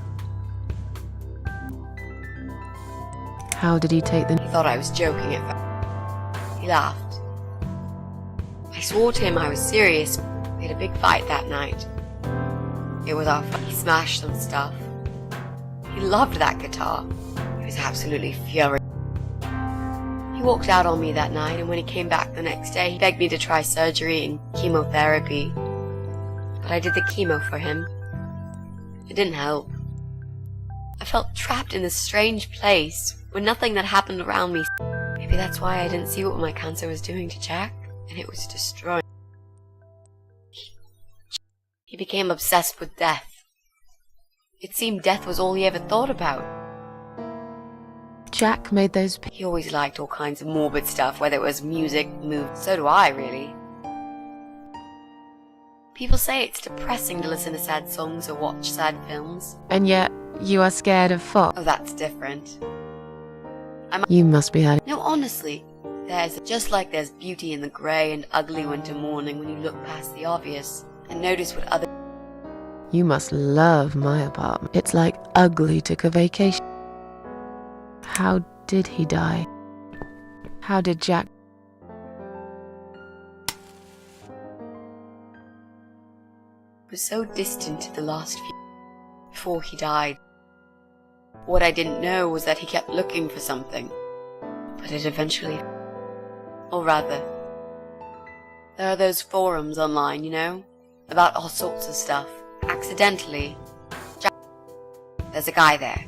How did he take the... He thought I was joking at first. He laughed. I swore to him I was serious. We had a big fight that night. It was our fight. He smashed some stuff. He loved that guitar. He was absolutely furious. He walked out on me that night, and when he came back the next day, he begged me to try surgery and chemotherapy. But I did the chemo for him. It didn't help. I felt trapped in this strange place with nothing that happened around me. Maybe that's why I didn't see what my cancer was doing to Jack, and it was destroying. He became obsessed with death. It seemed death was all he ever thought about. Jack made those... He always liked all kinds of morbid stuff, whether it was music, movies. So do I, really. People say it's depressing to listen to sad songs or watch sad films. And yet, you are scared of fog. Oh, that's different. You must be having... No, honestly. There's just like there's beauty in the grey and ugly winter morning when you look past the obvious and notice what other... You must love my apartment. It's like Ugly took a vacation. How did he die? How did Jack... was so distant to the last few... before he died. What I didn't know was that he kept looking for something. But it eventually... Or rather... There are those forums online, you know? About all sorts of stuff. Accidentally. Jack... There's a guy there.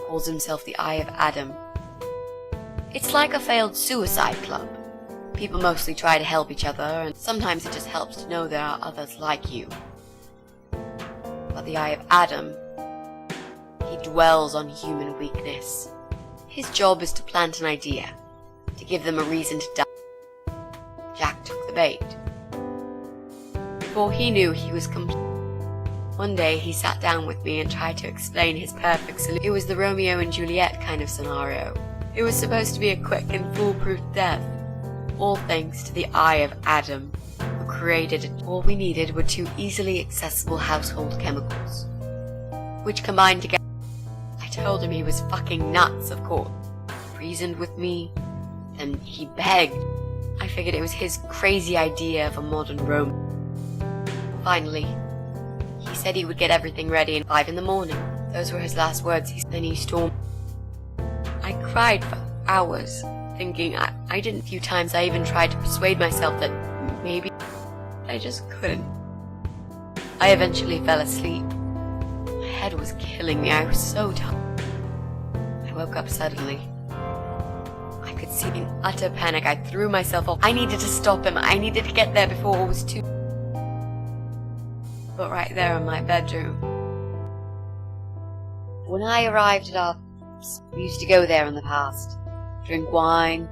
Calls himself the Eye of Adam. It's like a failed suicide club. People mostly try to help each other, and sometimes it just helps to know there are others like you. But the Eye of Adam, he dwells on human weakness. His job is to plant an idea, to give them a reason to die. Jack took the bait. Before he knew, he was complete. One day he sat down with me and tried to explain his perfect solution. It was the Romeo and Juliet kind of scenario. It was supposed to be a quick and foolproof death. All thanks to the Eye of Adam, who created it. All we needed were 2 easily accessible household chemicals, which combined together. I told him he was fucking nuts, of course. He reasoned with me, then he begged. I figured it was his crazy idea of a modern Rome. Finally, he said he would get everything ready at 5 in the morning. Those were his last words. Then he stormed. I cried for hours, thinking I didn't. A few times I even tried to persuade myself that maybe I just couldn't. I eventually fell asleep. My head was killing me. I was so tired. I woke up suddenly. I could see in utter panic. I threw myself off. I needed to stop him. I needed to get there before it was too... But right there in my bedroom. When I arrived at our... We used to go there in the past. Drink wine,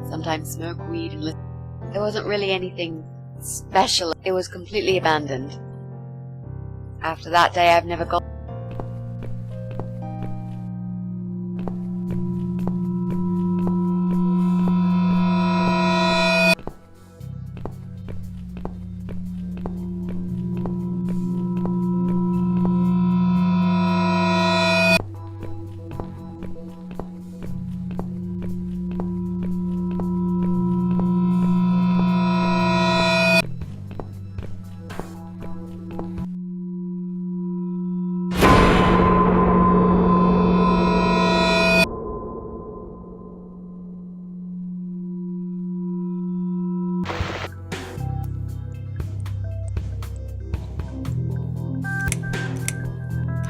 sometimes smoke weed and listen. There wasn't really anything special. It was completely abandoned. After that day, I've never gone...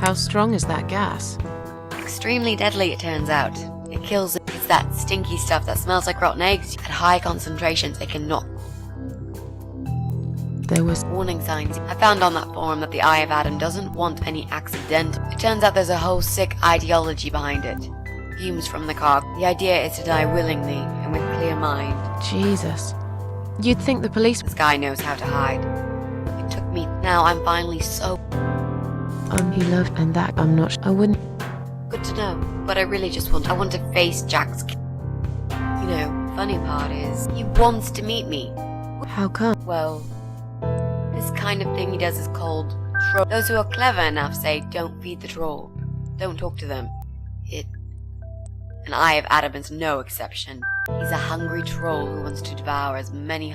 How strong is that gas? Extremely deadly, it turns out. It kills... It's that stinky stuff that smells like rotten eggs. At high concentrations, it can knock. There was Warning signs. I found on that forum that the Eye of Adam doesn't want any accident. It turns out there's a whole sick ideology behind it. Fumes from the car. The idea is to die willingly and with clear mind. Jesus. You'd think the police. This guy knows how to hide. It took me. Now I'm finally so. He loved, and that I'm not. I wouldn't. Good to know. But I really just want. I want to face Jack's. You know, funny part is he wants to meet me. How come? Well, this kind of thing he does is called troll. Those who are clever enough say, don't feed the troll. Don't talk to them. An Eye of Adam is no exception. He's a hungry troll who wants to devour as many.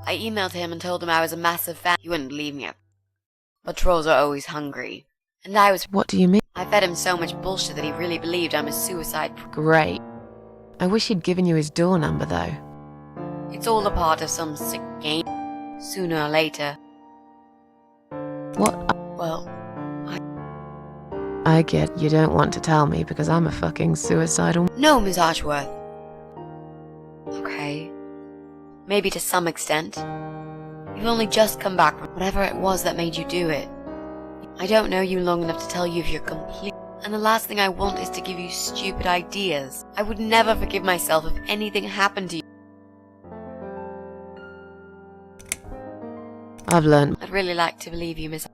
I emailed him and told him I was a massive fan. He wouldn't believe me. But trolls are always hungry. And I was. What do you mean? I fed him so much bullshit that he really believed I'm a suicide. Great. I wish he'd given you his door number, though. It's all a part of some sick game. Sooner or later. What? Well, I get you don't want to tell me because I'm a fucking suicidal. No, Miss Archworth. Okay. Maybe to some extent. You've only just come back from whatever it was that made you do it. I don't know you long enough to tell you if you're complete. And the last thing I want is to give you stupid ideas. I would never forgive myself if anything happened to you. I've learned. I'd really like to believe you, Miss.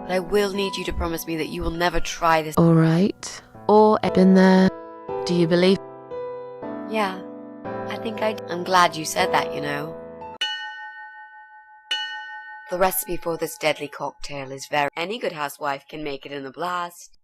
But I will need you to promise me that you will never try this. All right. Or been there. Do you believe? Yeah, I think I'm glad you said that, you know. The recipe for this deadly cocktail is very. Any good housewife can make it in a blast.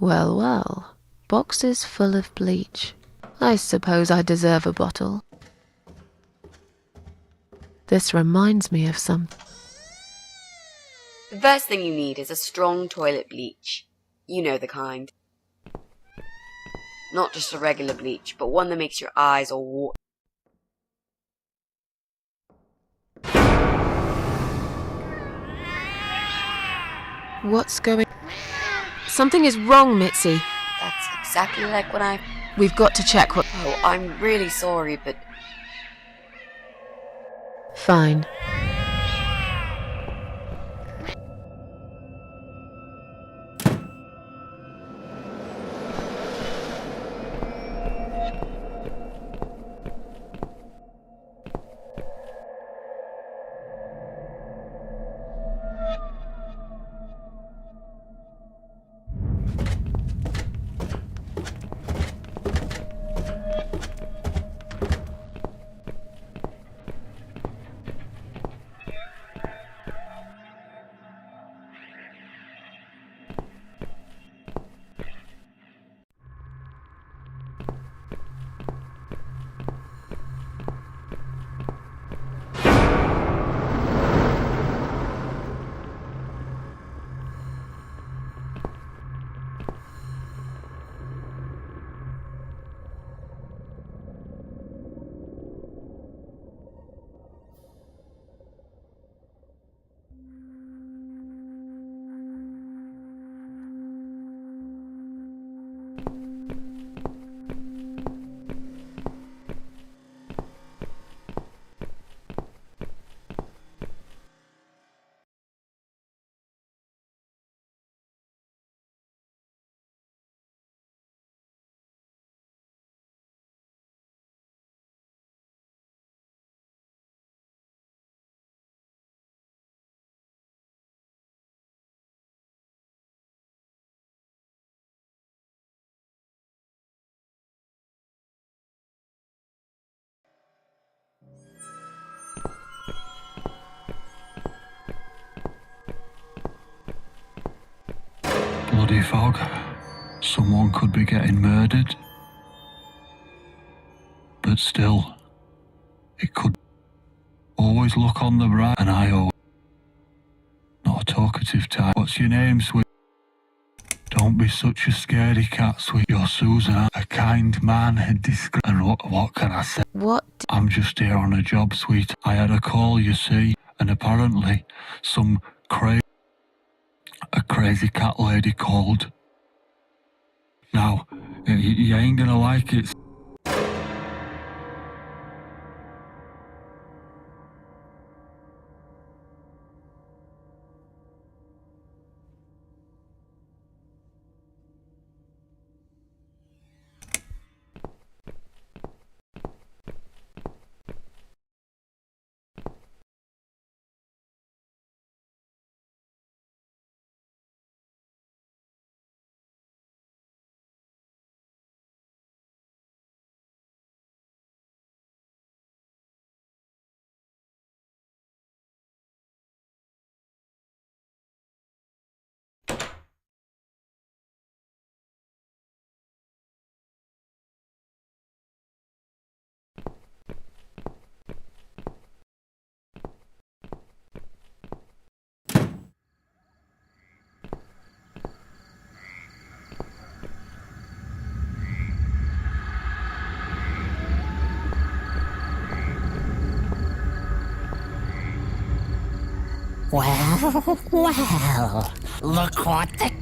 Well, well. Boxes full of bleach. I suppose I deserve a bottle. This reminds me of something. The first thing you need is a strong toilet bleach. You know the kind. Not just a regular bleach, but one that makes your eyes all water. What's going... Something is wrong, Mitzi. That's exactly like when We've got to check what... Oh, I'm really sorry, but... Fine. fog. Someone could be getting murdered. But still, it could always look on the bright, and I always... Not a talkative type. What's your name, sweet? Don't be such a scaredy cat, sweet. You're Susan, a kind man and discreet. And what can I say? What? I'm just here on a job, sweet. I had a call, you see, and apparently a crazy cat lady called. Now, you ain't gonna like it. Well, look what the...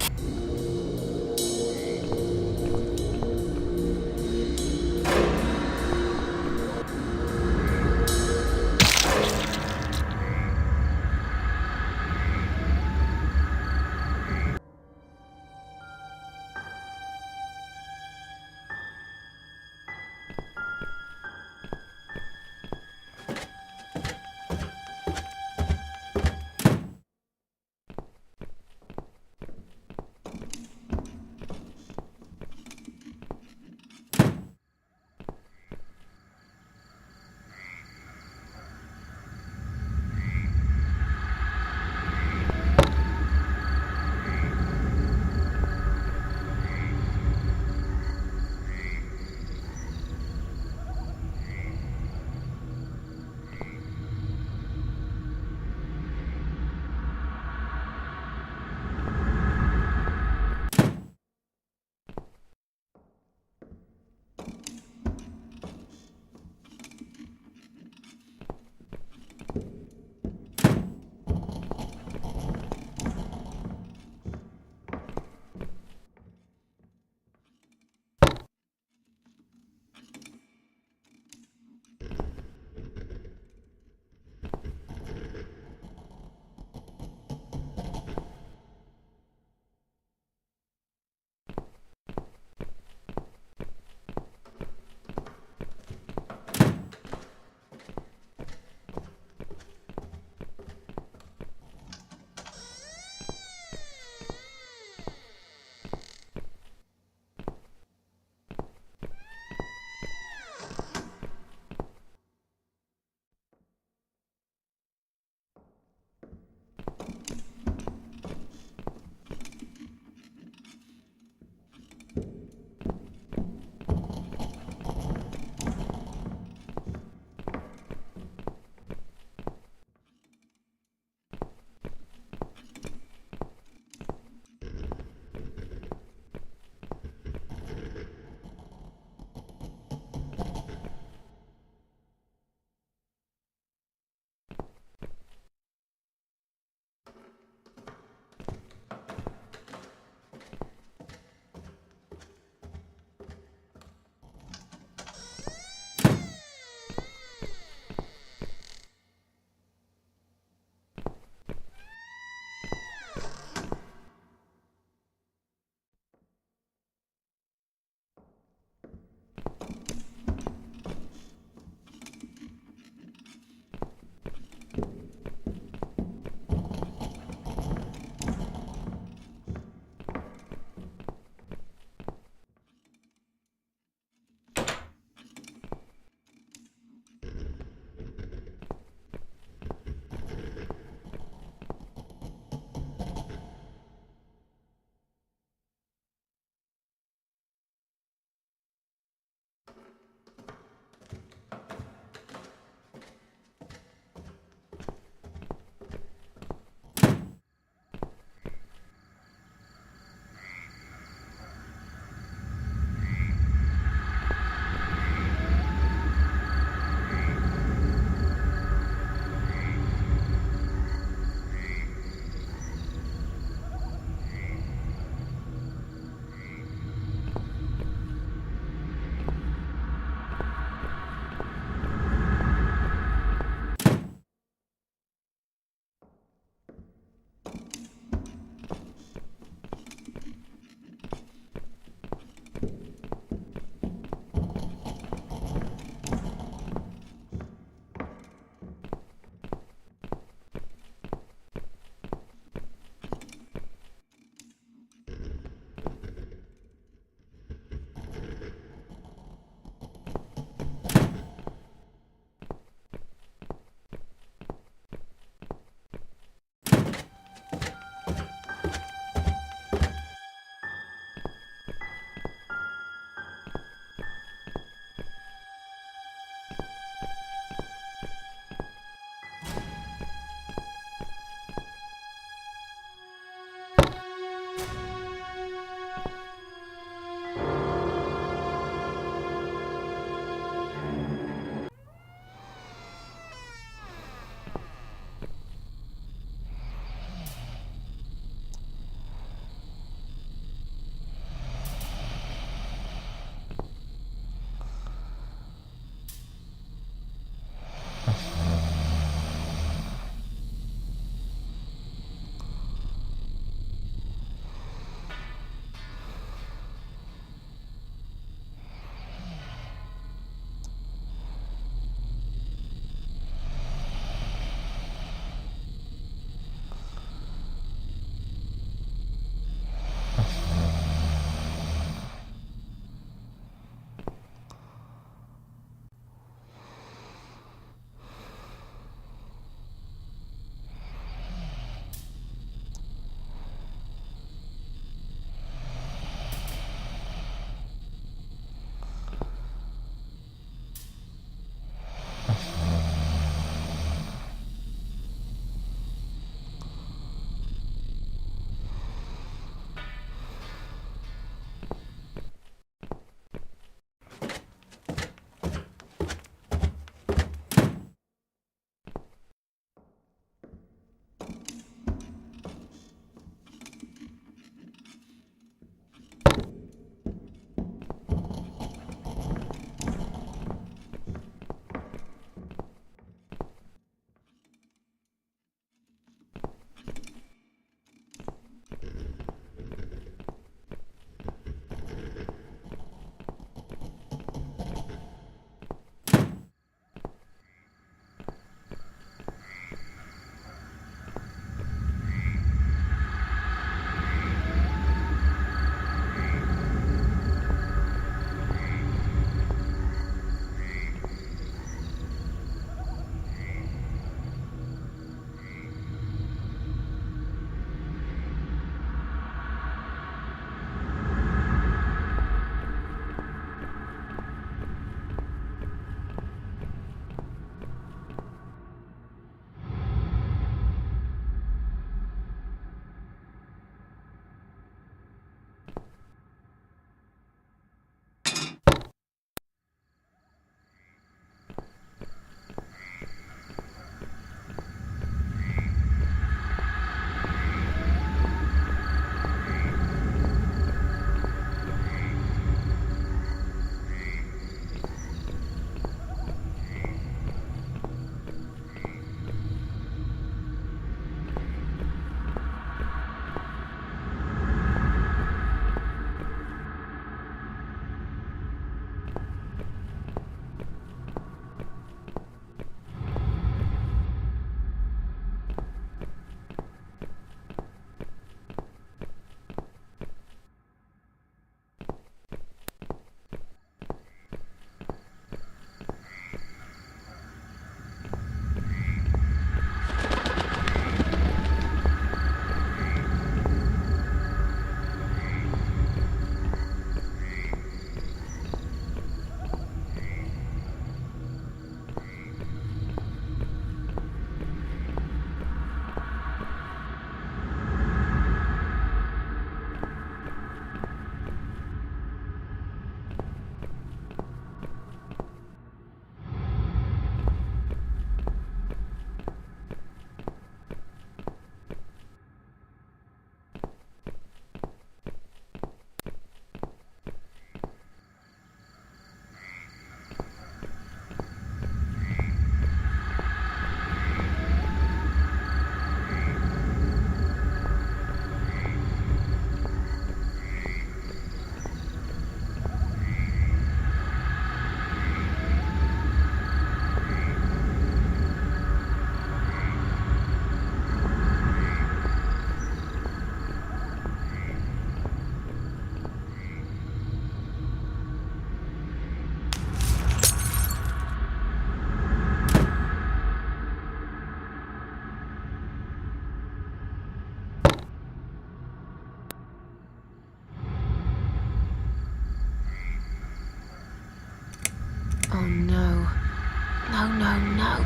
no.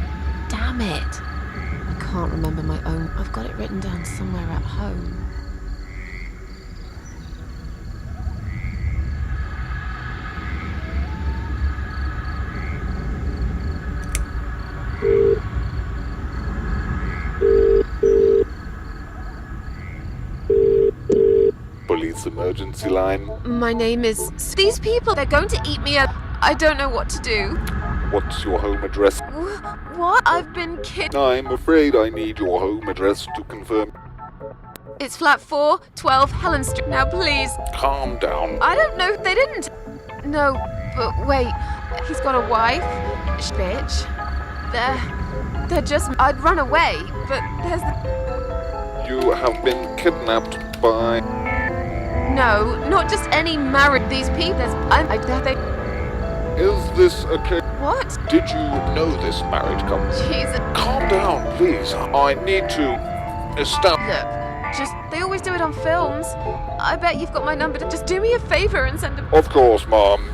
Damn it. I can't remember my own. I've got it written down somewhere at home. Police emergency line. My name is... These people, they're going to eat me up. I don't know what to do. What's your home address? What? I've been kidnapped. I'm afraid I need your home address to confirm. It's flat 4, 12 Helen Street. Now, please. Calm down. I don't know. They didn't. No, but wait. He's got a wife. Bitch. They're just... I'd run away, but there's... You have been kidnapped by... No, not just any married... These people... They... Is this a case? What? Did you know this married couple? Jesus. Calm down, please. I need to establish... Look, just... They always do it on films. I bet you've got my number. Just do me a favor and send a... Of course, Mom.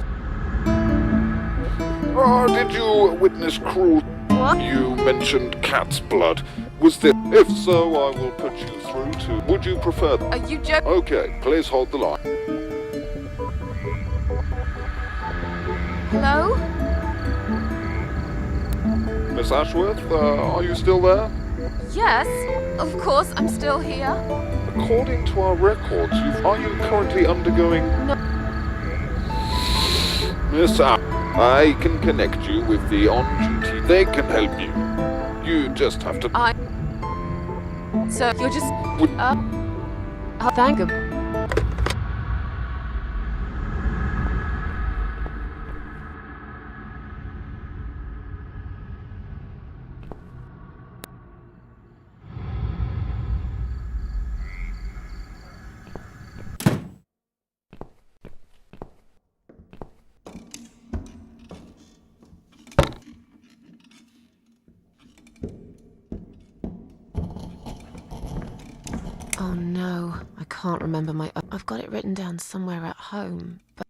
Did you witness cruel... What? You mentioned cat's blood. Was this... If so, I will put you through to... Would you prefer... Are you joking? Okay, please hold the line. Hello? Miss Ashworth, are you still there? Yes, of course, I'm still here. According to our records, are you currently undergoing... No. Miss I can connect you with the on-duty. They can help you. You just have to... So, you're just... thank you. Oh no, I can't remember my... I've got it written down somewhere at home, but...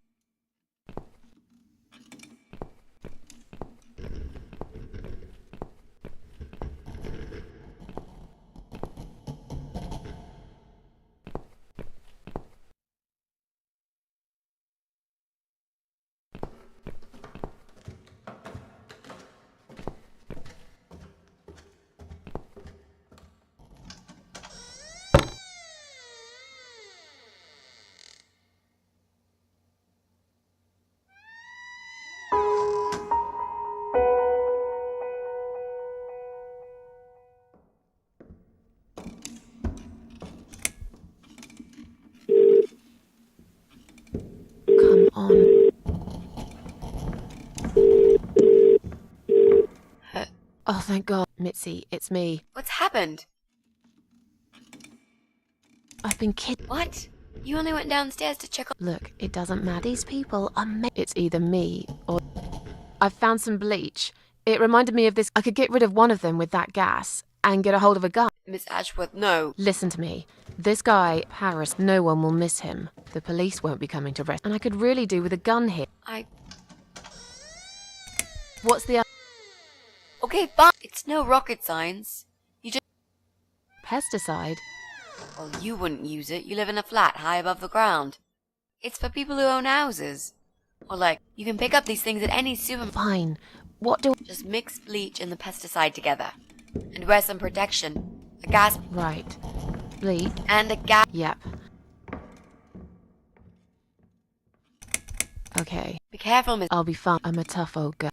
Come on. Oh, thank God. Mitzi, it's me. What's happened? I've been What? You only went downstairs to check on... Look, it doesn't matter. These people are It's either me or... I've found some bleach. It reminded me of this... I could get rid of one of them with that gas and get a hold of a gun. Miss Ashworth, no. Listen to me. This guy, Harris, no one will miss him. The police won't be coming to arrest. And I could really do with a gun here. What's the... Okay, fine. It's no rocket science. You just... Pesticide? Well, you wouldn't use it. You live in a flat high above the ground. It's for people who own houses. Or like, you can pick up these things at any supermarket. Fine. What do... Just mix bleach and the pesticide together. And wear some protection. A gas... Right. Bleach. And a gas... Yep. Okay. Be careful, Miss... I'll be fine. I'm a tough old girl.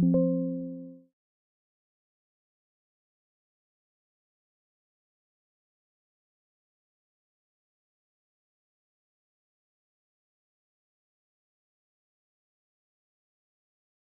you.